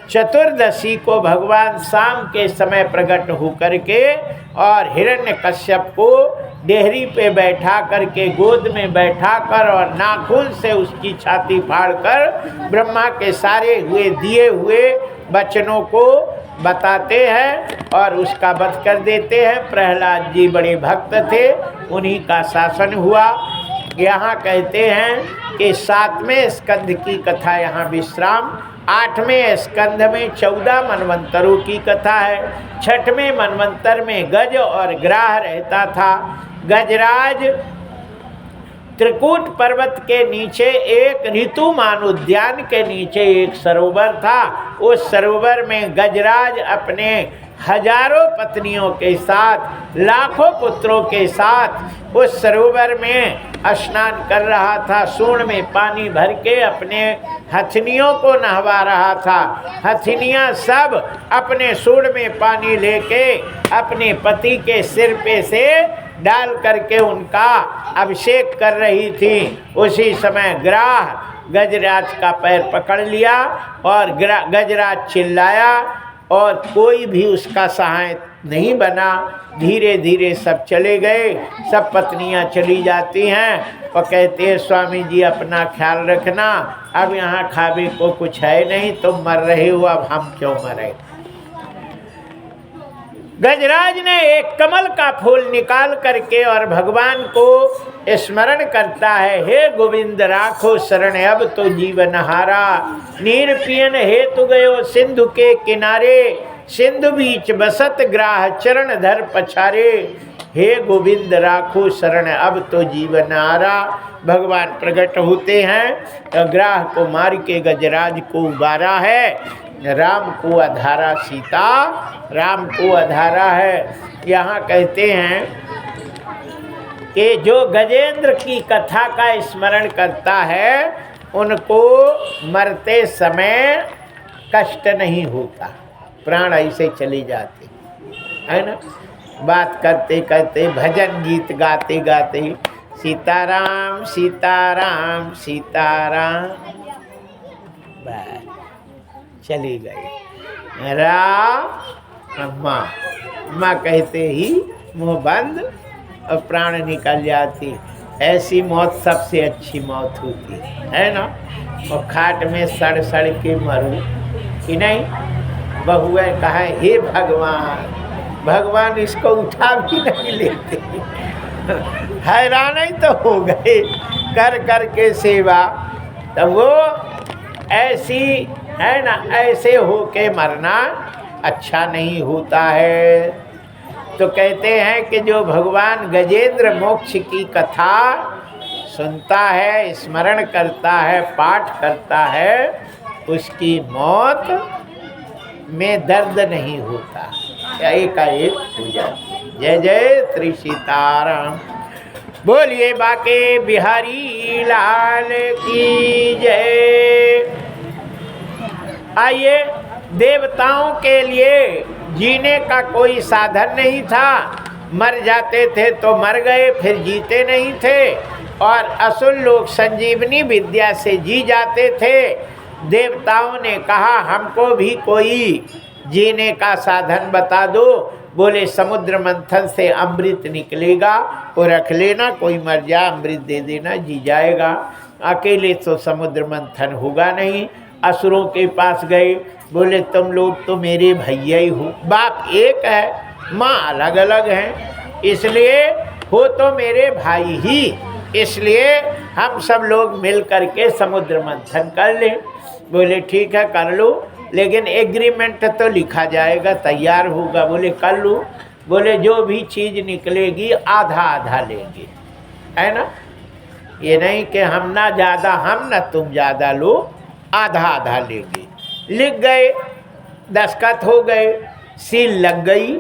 चतुर्दशी को भगवान शाम के समय प्रकट होकर के और हिरण्यकश्यप को डेहरी पे बैठा करके, गोद में बैठा कर और नाखून से उसकी छाती फाड़कर ब्रह्मा के सारे हुए दिए हुए वचनों को बताते हैं और उसका वध कर देते हैं। प्रहलाद जी बड़े भक्त थे, उन्हीं का शासन हुआ। यहाँ कहते हैं कि 7वें स्कंध की कथा यहाँ विश्राम। 8वें स्कंध में 14 मनवंतरों की कथा है। 6वें मनवंतर में गज और ग्राह रहता था। गजराज त्रिकूट पर्वत के नीचे एक ऋतुमान उद्यान के नीचे एक सरोवर था। उस सरोवर में गजराज अपने हजारों पत्नियों के साथ, लाखों पुत्रों के साथ उस सरोवर में स्नान कर रहा था। सूंड में पानी भर के अपने हथनियों को नहवा रहा था। हथनियाँ सब अपने सूंड में पानी लेके अपने पति के सिर पे से डाल करके उनका अभिषेक कर रही थी। उसी समय ग्राह गजराज का पैर पकड़ लिया और गजराज चिल्लाया और कोई भी उसका सहायक नहीं बना। धीरे धीरे सब चले गए। सब पत्नियां चली जाती हैं और कहते हैं स्वामी जी अपना ख्याल रखना, अब यहाँ खाने को कुछ है नहीं, तुम मर रहे हो, अब हम क्यों मरे। गजराज ने एक कमल का फूल निकाल करके और भगवान को स्मरण करता है, हे गोविंद राखो शरण अब तो जीवन हारा, नीर पियन हेतु गयो सिंधु के किनारे, सिंधु बीच बसत ग्राह चरण धर पछारे, हे गोविंद राखो शरण अब तो जीवन हारा। भगवान प्रकट होते हैं, ग्राह को मार के गजराज को उबारा है। राम को अधारा सीता, राम को अधारा है। यहाँ कहते हैं कि जो गजेंद्र की कथा का स्मरण करता है उनको मरते समय कष्ट नहीं होता, प्राण ऐसे चले जाते है ना। बात करते करते, भजन गीत गाते गाते सीताराम सीताराम सीताराम, बस चली गई। माँ कहते ही मुँह बंद और प्राण निकल जाती। ऐसी मौत सबसे अच्छी मौत होती है ना। और खाट में सड़ सड़ के मरूं कि नहीं। बहुए कहा हे भगवान, भगवान इसको उठा भी नहीं लेते। हैरान ही तो हो गए कर कर के सेवा। तो वो ऐसी है ना, ऐसे होके मरना अच्छा नहीं होता है। तो कहते हैं कि जो भगवान गजेंद्र मोक्ष की कथा सुनता है, स्मरण करता है, पाठ करता है, उसकी मौत में दर्द नहीं होता, एकाएक हो जाती। जय जय श्री सीताराम। बोलिए बाके बिहारी लाल की जय। आइए, देवताओं के लिए जीने का कोई साधन नहीं था। मर जाते थे तो मर गए, फिर जीते नहीं थे। और असुर लोग संजीवनी विद्या से जी जाते थे। देवताओं ने कहा हमको भी कोई जीने का साधन बता दो। बोले समुद्र मंथन से अमृत निकलेगा, वो रख लेना, कोई मर जाए अमृत दे देना, जी जाएगा। अकेले तो समुद्र मंथन होगा नहीं। असुरों के पास गए, बोले तुम लोग तो मेरे भैया ही हो, बाप एक है, माँ अलग अलग हैं, इसलिए हो तो मेरे भाई ही, इसलिए हम सब लोग मिल करके समुद्र मंथन कर लें। बोले ठीक है कर लो, लेकिन एग्रीमेंट तो लिखा जाएगा, तैयार होगा। बोले कर लो। बोले जो भी चीज़ निकलेगी आधा आधा लेंगे, है ना। ये नहीं कि हम ना ज़्यादा हम ना तुम ज़्यादा लो, आधा आधा लेंगे। लिख गए, दस्तखत हो गए, सील लग गई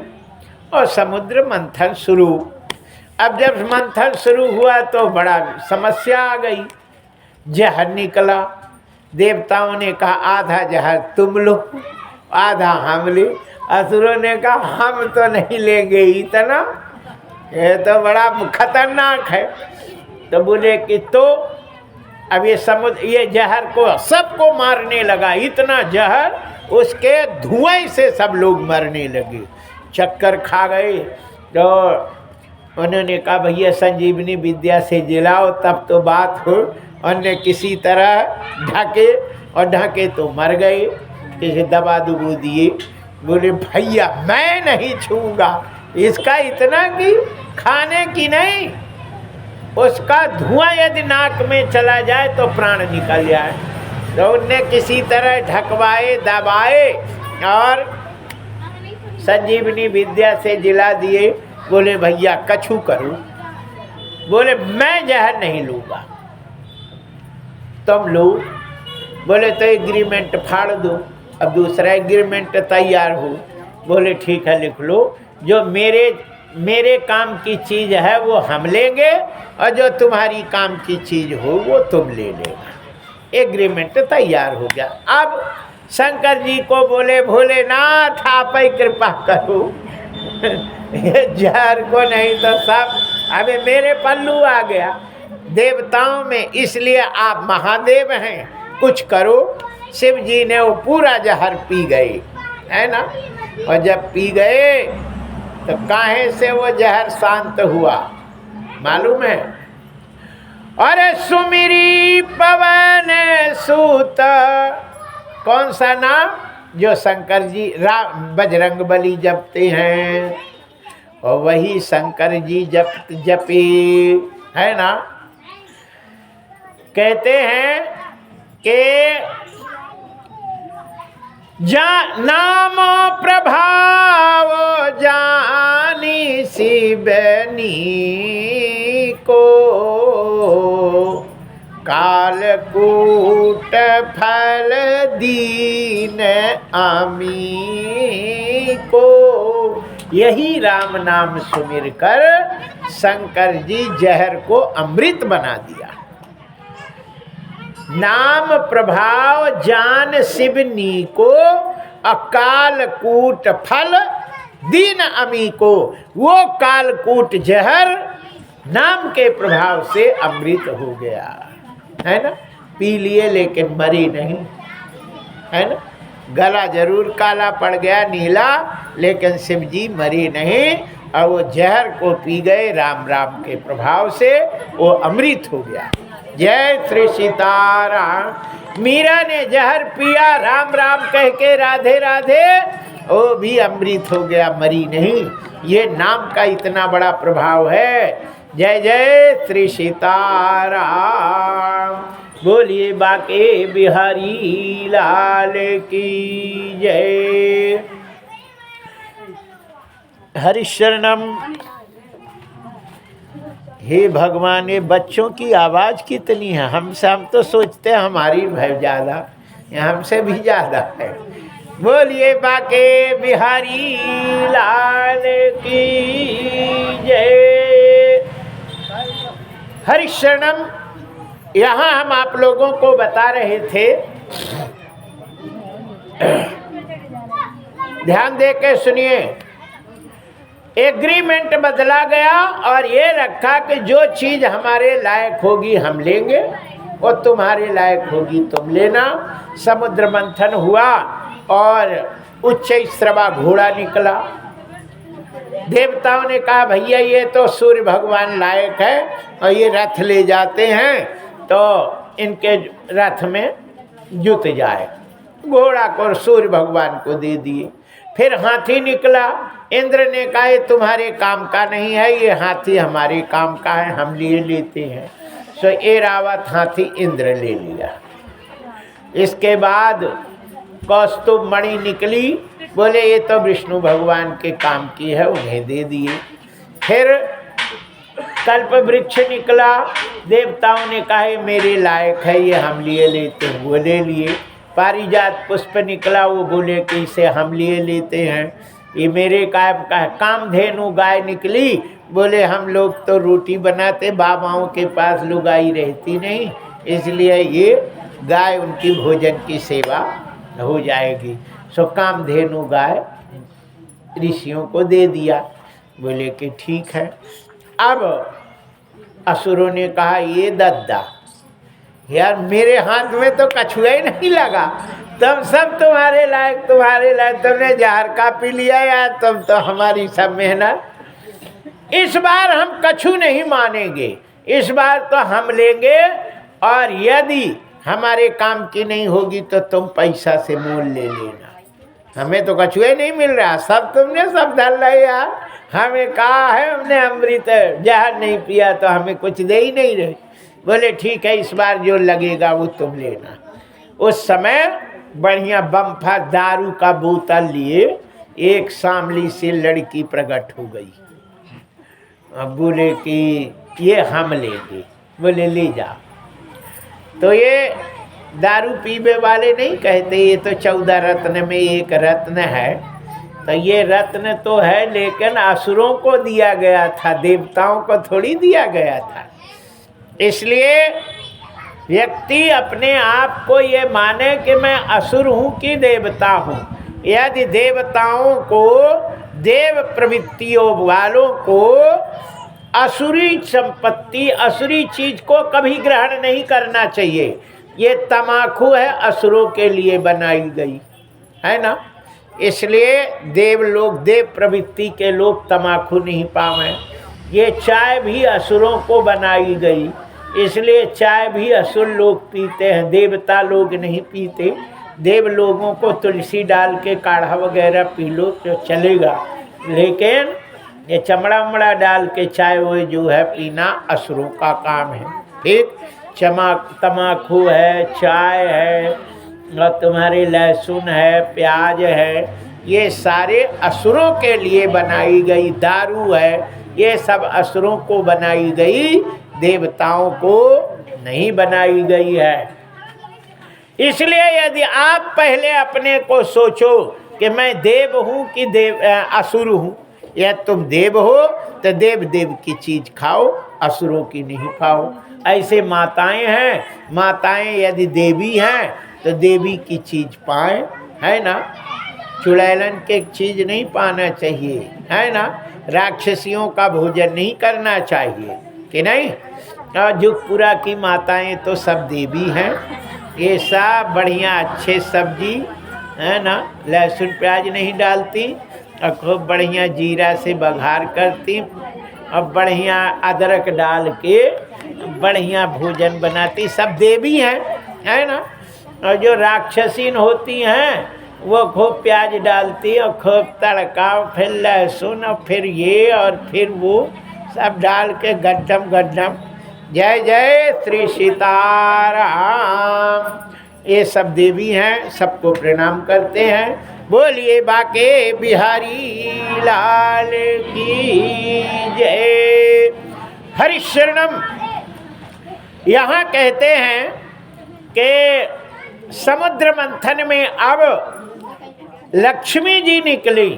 और समुद्र मंथन शुरू। अब जब मंथन शुरू हुआ तो बड़ा समस्या आ गई। जहर निकला। देवताओं ने कहा आधा जहर तुम लो, आधा हम ले। असुरों ने कहा हम तो नहीं लेंगे इतना, ये तो बड़ा खतरनाक है। तो बोले कि तो अब ये समुद्र ये जहर को सबको मारने लगा, इतना जहर उसके धुएं से सब लोग मरने लगे, चक्कर खा गए। तो उन्होंने कहा भैया संजीवनी विद्या से जिलाओ तब तो बात हो। अन्य किसी तरह ढके और ढके तो मर गए, किसी दबा दुबू दिए। बोले भैया मैं नहीं छूँगा इसका, इतना कि खाने की नहीं, उसका धुआं यदि नाक में चला जाए तो प्राण निकल जाए। तो उनने किसी तरह ढकवाए दबाए और संजीवनी विद्या से जिला दिए। बोले भैया कछु करो, बोले मैं जहर नहीं लूँगा, तुम लो। बोले तो एग्रीमेंट फाड़ दो। अब दूसरा एग्रीमेंट तैयार हो। बोले ठीक है लिख लो, जो मेरे काम की चीज़ है वो हम लेंगे और जो तुम्हारी काम की चीज़ हो वो तुम ले लेना। एग्रीमेंट तैयार हो गया। अब शंकर जी को बोले भोलेनाथ आप ही कृपा करो ये जहर को नहीं तो सब अबे मेरे पल्लू आ गया देवताओं में, इसलिए आप महादेव हैं, कुछ करो। शिव जी ने वो पूरा जहर पी गए, है ना। और जब पी गए तो काहे से वो जहर शांत हुआ मालूम है? अरे सुमिरी पवन सूत, कौन सा नाम? जो शंकर जी बजरंगबली जपते हैं और वही शंकर जी जपी, है ना। कहते हैं कि नाम प्रभाव जानी शिवनी को, कालकूट फल दीन आमी को। यही राम नाम सुमिर कर शंकर जी जहर को अमृत बना दिया। नाम प्रभाव जान शिवनी को, अकालकूट फल दीन अमी को। वो कालकूट जहर नाम के प्रभाव से अमृत हो गया, है ना। पी लिए लेकिन मरी नहीं, है ना। गला जरूर काला पड़ गया नीला, लेकिन शिव जी मरी नहीं और वो जहर को पी गए राम राम के प्रभाव से, वो अमृत हो गया। जय श्री सीताराम। मीरा ने जहर पिया राम राम कह के राधे राधे, वो भी अमृत हो गया, मरी नहीं। ये नाम का इतना बड़ा प्रभाव है। जय जय श्री सीताराम। बोलिए बाके बिहारी लाल की जय। हरिशरणम। हे भगवान, ये बच्चों की आवाज़ कितनी है। हम तो सोचते हैं हमारी भाई ज़्यादा, हमसे भी ज़्यादा है। बोलिए बाके बिहारी लाल की जय। हरिशरणम। यहाँ हम आप लोगों को बता रहे थे, ध्यान दे के सुनिए। एग्रीमेंट बदला गया और ये रखा कि जो चीज़ हमारे लायक होगी हम लेंगे और तुम्हारे लायक होगी तुम लेना। समुद्र मंथन हुआ और उच्चैश्रवा घोड़ा निकला। देवताओं ने कहा भैया ये तो सूर्य भगवान लायक है और ये रथ ले जाते हैं तो इनके रथ में जुत जाए। घोड़ा को सूर्य भगवान को दे दिए। फिर हाथी निकला। इंद्र ने कहा ये तुम्हारे काम का नहीं है, ये हाथी हमारे काम का है, हम लिए लेते हैं। सो ऐरावत हाथी इंद्र ले लिया। इसके बाद कौस्तुभ मणि निकली। बोले ये तो विष्णु भगवान के काम की है, उन्हें दे दिए। फिर कल्प वृक्ष निकला। देवताओं ने कहा ये मेरे लायक है, ये हम लिए लेते हैं, वो ले लिए। पारिजात पुष्प निकला। वो बोले कि इसे हम लिए लेते हैं, ये मेरे काम का है। कामधेनु गाय निकली। बोले हम लोग तो रोटी बनाते, बाबाओं के पास लुगाई रहती नहीं, इसलिए ये गाय उनकी भोजन की सेवा हो जाएगी। सो कामधेनु गाय ऋषियों को दे दिया। बोले कि ठीक है। अब असुरों ने कहा ये दद्दा यार, मेरे हाथ में तो कछुआ ही नहीं लगा, तुम सब तुम्हारे लायक, तुमने जहर का पी लिया यार, तुम तो हमारी सब मेहनत। इस बार हम कछु नहीं मानेंगे, इस बार तो हम लेंगे और यदि हमारे काम की नहीं होगी तो तुम पैसा से मोल ले लेना। हमें तो कछुआ ही नहीं मिल रहा, सब तुमने सब धर लिया यार। हमें कहा है हमने अमृत जहर नहीं पिया तो हमें कुछ दे ही नहीं रहे। बोले ठीक है, इस बार जो लगेगा वो तुम लेना। उस समय बढ़िया बम्फा दारू का बोतल लिए एक सांवली से लड़की प्रकट हो गई। अब बोले कि ये हम लेंगे। बोले ले जाओ। तो ये दारू पीने वाले नहीं कहते ये तो 14 रत्न में एक रत्न है। तो ये रत्न तो है, लेकिन असुरों को दिया गया था, देवताओं को थोड़ी दिया गया था। इसलिए व्यक्ति अपने आप को ये माने कि मैं असुर हूँ कि देवता हूँ। यदि देवताओं को, देव प्रवृत्तियों वालों को असुरी संपत्ति, असुरी चीज को कभी ग्रहण नहीं करना चाहिए। ये तमाकू है, असुरों के लिए बनाई गई है ना। इसलिए देव लोग, देव प्रवृत्ति के लोग तमाकू नहीं पावे। ये चाय भी असुरों को बनाई गई, इसलिए चाय भी असुर लोग पीते हैं, देवता लोग नहीं पीते। देव लोगों को तुलसी डाल के काढ़ा वगैरह पी लो तो चलेगा, लेकिन ये चमड़ा उमड़ा डाल के चाय वो जो है पीना असुरों का काम है। ठीक, तमाकू है, चाय है, और तुम्हारे लहसुन है, प्याज है, ये सारे असुरों के लिए बनाई गई। दारू है, ये सब असुरों को बनाई गई, देवताओं को नहीं बनाई गई है। इसलिए यदि आप पहले अपने को सोचो कि मैं देव हूँ कि असुर हूँ, या तुम देव हो तो देव देव की चीज खाओ, असुरों की नहीं खाओ। ऐसे माताएं हैं, माताएं यदि देवी हैं तो देवी की चीज पाए, है ना। चुड़ैलन के चीज नहीं पाना चाहिए, है ना। राक्षसियों का भोजन नहीं करना चाहिए कि नहीं। और जुगपुरा की माताएं तो सब देवी हैं। ये सब बढ़िया अच्छे सब्जी, है ना, लहसुन प्याज नहीं डालती, और खूब बढ़िया जीरा से बघार करती, और बढ़िया अदरक डाल के बढ़िया भोजन बनाती। सब देवी हैं, है ना। और जो राक्षसीन होती हैं वो खूब प्याज डालती और खूब तड़का, फिर लहसुन, और फिर ये और फिर वो सब डाल के गड्ढम गड्ढम। जय जय श्री सीताराम। ये सब देवी हैं, सबको प्रणाम करते हैं। बोलिए बाके बिहारी लाल की जय। हरिशरणम। यहाँ कहते हैं कि समुद्र मंथन में अब लक्ष्मी जी निकली।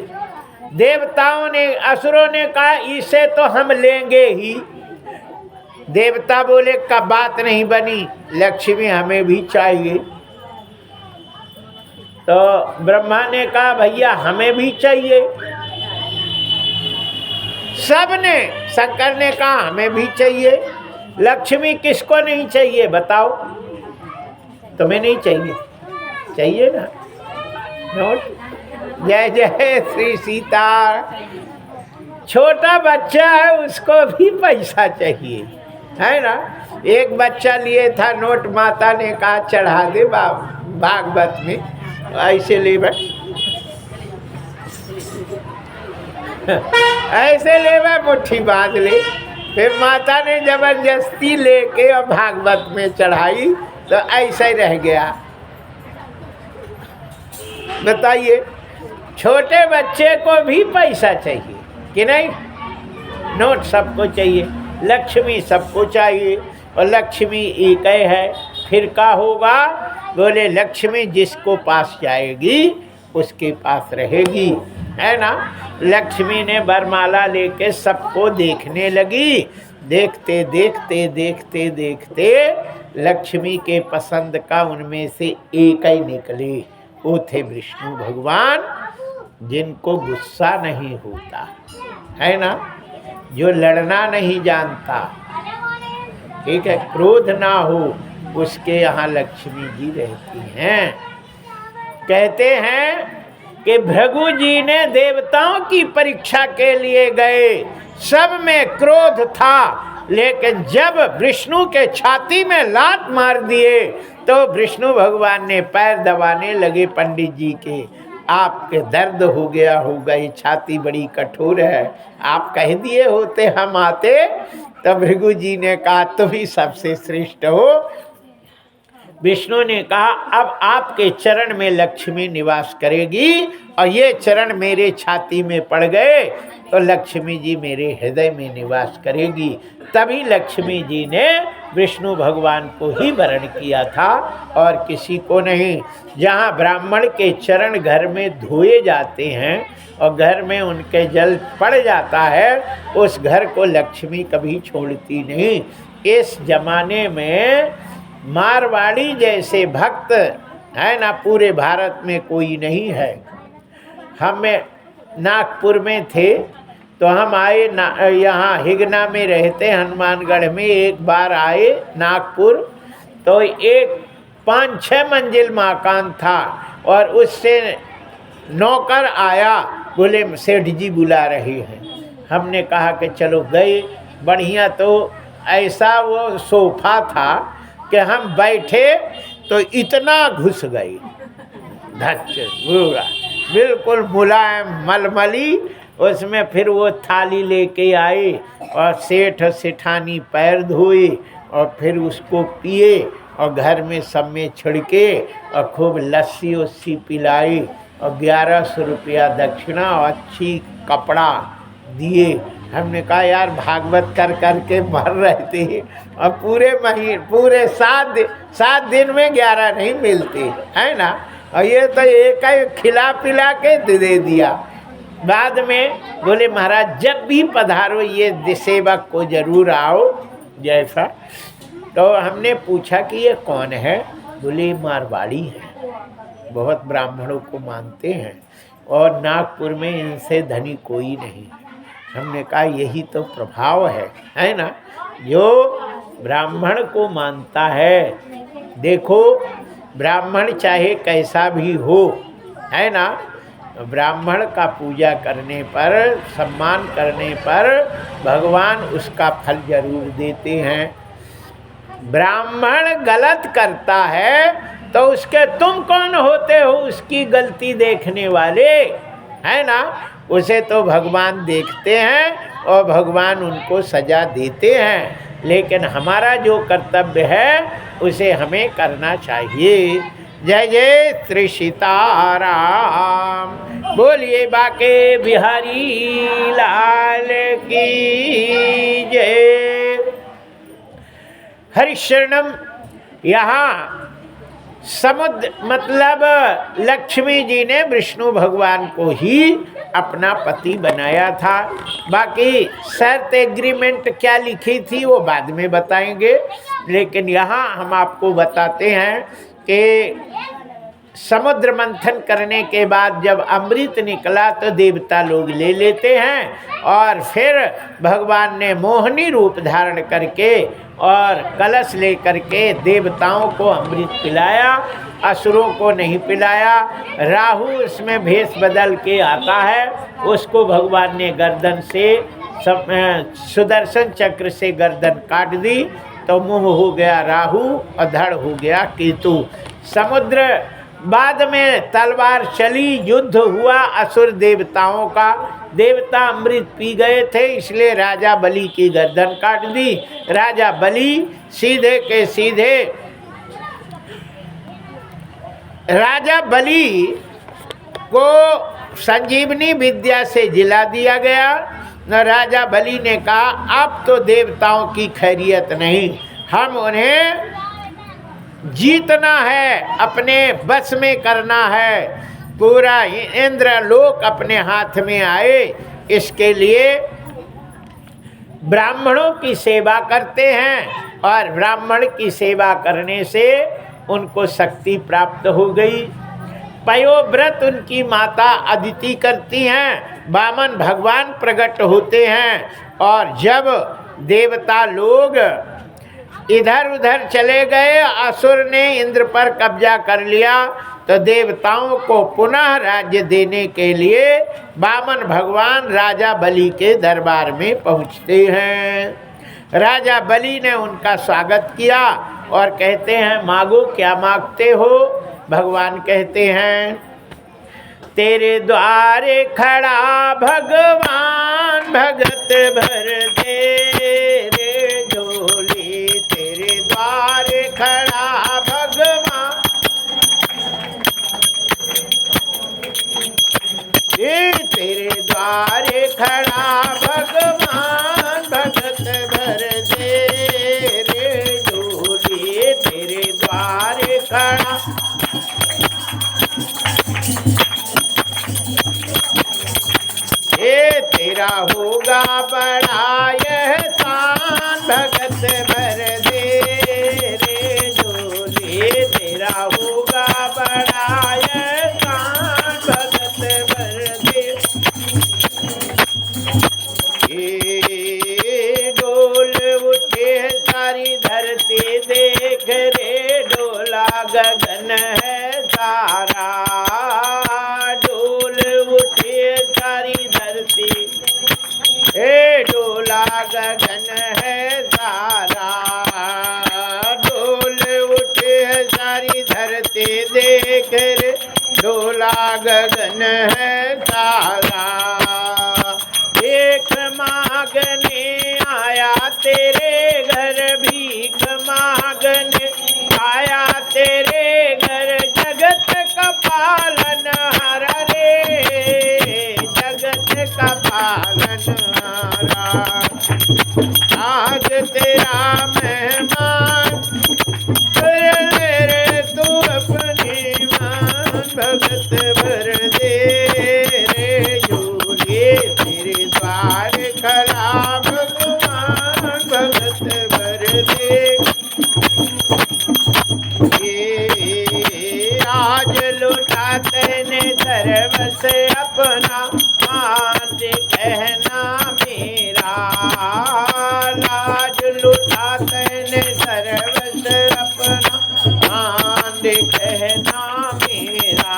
देवताओं ने, असुरों ने कहा इसे तो हम लेंगे ही। देवता बोले का बात नहीं बनी, लक्ष्मी हमें भी चाहिए। तो ब्रह्मा ने कहा भैया हमें भी चाहिए। सबने, शंकर ने कहा हमें भी चाहिए। लक्ष्मी किसको नहीं चाहिए बताओ? तुम्हें नहीं चाहिए? चाहिए ना नोट। जय जय श्री सीता। छोटा बच्चा है, उसको भी पैसा चाहिए, है ना। एक बच्चा लिए था नोट, माता ने कहा चढ़ा दे भागवत में, ऐसे ले ऐसे ले मुट्ठी बांध ले। फिर माता ने जबरदस्ती लेके और भागवत में चढ़ाई तो ऐसे रह गया। बताइए, छोटे बच्चे को भी पैसा चाहिए कि नहीं? नोट सबको चाहिए, लक्ष्मी सबको चाहिए, और लक्ष्मी एक ही है। फिर क्या होगा? बोले लक्ष्मी जिसको पास जाएगी उसके पास रहेगी, है ना। लक्ष्मी ने वरमाला लेके सबको देखने लगी। देखते देखते देखते देखते लक्ष्मी के पसंद का उनमें से एक ही निकले। वो थे विष्णु भगवान, जिनको गुस्सा नहीं होता, है ना, जो लड़ना नहीं जानता, ठीक है, क्रोध ना हो, उसके यहाँ लक्ष्मी जी रहती हैं। कहते हैं कि भृगु जी ने देवताओं की परीक्षा के लिए गए, सब में क्रोध था, लेकिन जब विष्णु के छाती में लात मार दिए तो विष्णु भगवान ने पैर दबाने लगे पंडित जी के। आपके दर्द हो गया होगा, ये छाती बड़ी कठोर है, आप कह दिए होते हम आते। तब भृगु जी ने कहा तुम ही सबसे श्रेष्ठ हो। विष्णु ने कहा अब आपके चरण में लक्ष्मी निवास करेगी, और ये चरण मेरे छाती में पड़ गए तो लक्ष्मी जी मेरे हृदय में निवास करेगी। तभी लक्ष्मी जी ने विष्णु भगवान को ही वरण किया था और किसी को नहीं। जहाँ ब्राह्मण के चरण घर में धोए जाते हैं और घर में उनके जल पड़ जाता है, उस घर को लक्ष्मी कभी छोड़ती नहीं। इस जमाने में मारवाड़ी जैसे भक्त है ना, पूरे भारत में कोई नहीं है। हमें नागपुर में थे तो हम आए यहाँ हिगना में रहते हनुमानगढ़ में, एक बार आए नागपुर तो एक 5-6 मंजिल मकान था और उससे नौकर आया, बोले सेठ जी बुला रहे हैं। हमने कहा कि चलो गए। बढ़िया तो ऐसा वो सोफा था कि हम बैठे तो इतना घुस गई, धच पूरा बिल्कुल मुलायम मलमली। उसमें फिर वो थाली लेके आए और सेठ सेठानी पैर धोए और फिर उसको पिए और घर में सब में छिड़के और खूब लस्सी उस्सी पिलाई और 1100 रुपया दक्षिणा और अच्छी कपड़ा दिए। हमने कहा यार भागवत कर कर के मर रहे थे और पूरे 7 दिन में 11 नहीं मिलते है ना, और ये तो एक ही खिला पिला के दे दिया। बाद में बोले महाराज जब भी पधारो ये सेवक को जरूर आओ जैसा। तो हमने पूछा कि ये कौन है, बोले मारवाड़ी है, बहुत ब्राह्मणों को मानते हैं और नागपुर में इनसे धनी कोई नहीं। हमने कहा यही तो प्रभाव है ना, जो ब्राह्मण को मानता है। देखो ब्राह्मण चाहे कैसा भी हो है ना, ब्राह्मण का पूजा करने पर सम्मान करने पर भगवान उसका फल जरूर देते हैं। ब्राह्मण गलत करता है तो उसके तुम कौन होते हो उसकी गलती देखने वाले, है ना। उसे तो भगवान देखते हैं और भगवान उनको सजा देते हैं, लेकिन हमारा जो कर्तव्य है उसे हमें करना चाहिए। जय जय श्री सीताराम, बोलिए बाके बिहारी लाल की जय। हरिशरणम। यहाँ समुद्र मतलब लक्ष्मी जी ने विष्णु भगवान को ही अपना पति बनाया था। बाकी शर्त एग्रीमेंट क्या लिखी थी वो बाद में बताएंगे, लेकिन यहाँ हम आपको बताते हैं कि समुद्र मंथन करने के बाद जब अमृत निकला तो देवता लोग ले लेते हैं और फिर भगवान ने मोहिनी रूप धारण करके और कलश ले करके देवताओं को अमृत पिलाया, असुरों को नहीं पिलाया। राहु इसमें भेष बदल के आता है, उसको भगवान ने गर्दन से सुदर्शन चक्र से गर्दन काट दी तो मुंह हो गया राहु और धड़ हो गया केतु। समुद्र बाद में तलवार चली, युद्ध हुआ असुर देवताओं का, देवता अमृत पी गए थे इसलिए राजा बलि की गर्दन काट दी। राजा बलि सीधे के सीधे राजा बलि को संजीवनी विद्या से जिला दिया गया। न राजा बलि ने कहा अब तो देवताओं की खैरियत नहीं, हम उन्हें जीतना है, अपने बस में करना है, पूरा इंद्र लोक अपने हाथ में आए। इसके लिए ब्राह्मणों की सेवा करते हैं और ब्राह्मण की सेवा करने से उनको शक्ति प्राप्त हो गई। पयोव्रत उनकी माता अदिति करती हैं, वामन भगवान प्रकट होते हैं और जब देवता लोग इधर उधर चले गए, असुर ने इंद्र पर कब्जा कर लिया, तो देवताओं को पुनः राज्य देने के लिए वामन भगवान राजा बलि के दरबार में पहुँचते हैं। राजा बलि ने उनका स्वागत किया और कहते हैं मांगो क्या मांगते हो। भगवान कहते हैं तेरे द्वारे खड़ा भगवान भगत भर दे रे झोली, तेरे द्वारे खड़ा भगवान ये तेरे द्वारे खड़ा भगवान भगत भर दे रे झोली तेरे द्वारे खड़ा ये तेरा होगा बड़ा एहसान भगत भर दे रे झोली तेरा होगा बड़ा एहसान भगत भर दे। ये डोल उठे सारी धरती देख रे डोला गगन है सारा डोल उठे सारी धरती हे डोला गगन है सारा डोल उठे सारी धरती देख रे डोला गगन है सारा। भीख मांगने आया तेरे घर भीख मांगने आया तेरे घर जगत का पालन हारा रे जगत का पालन हारा। आज तेरा मेहमान कर रे तू अपनी मान भगत भर दे रे झोली तेरे द्वार खड़ा भगवान भगत भर दे। ये आज लुटा तेने सर्वस अपना मान कहना मेरा लाज लुटा तेने सर्वस अपना मान कहना मेरा।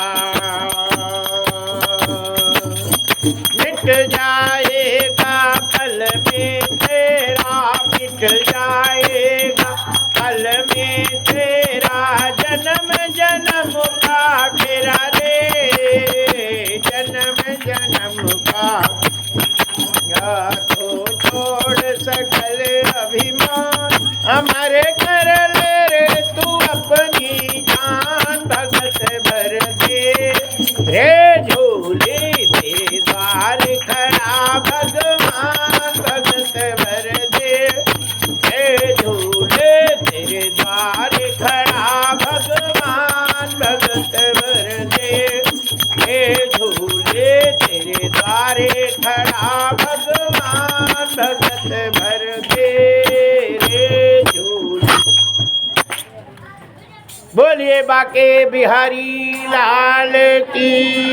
मिट जाएगा पल में तेरा मिट जाएगा पल में तेरा जन्म जन्म का तेरा रे जन्म जन्म का। या तो छोड़ सकल अभिमान हमारे कर ले रे तू अपनी जान भगत भर दे रे झोली तेरे द्वार खड़ा भगवान भगत भर दे रे झोली तेरे द्वार खड़ा भगवान भगत भर दे रे झोली तेरे द्वारे खड़ा भगवान भगत भर दे रे झोली। बोलिए बाके बिहारी लाल की।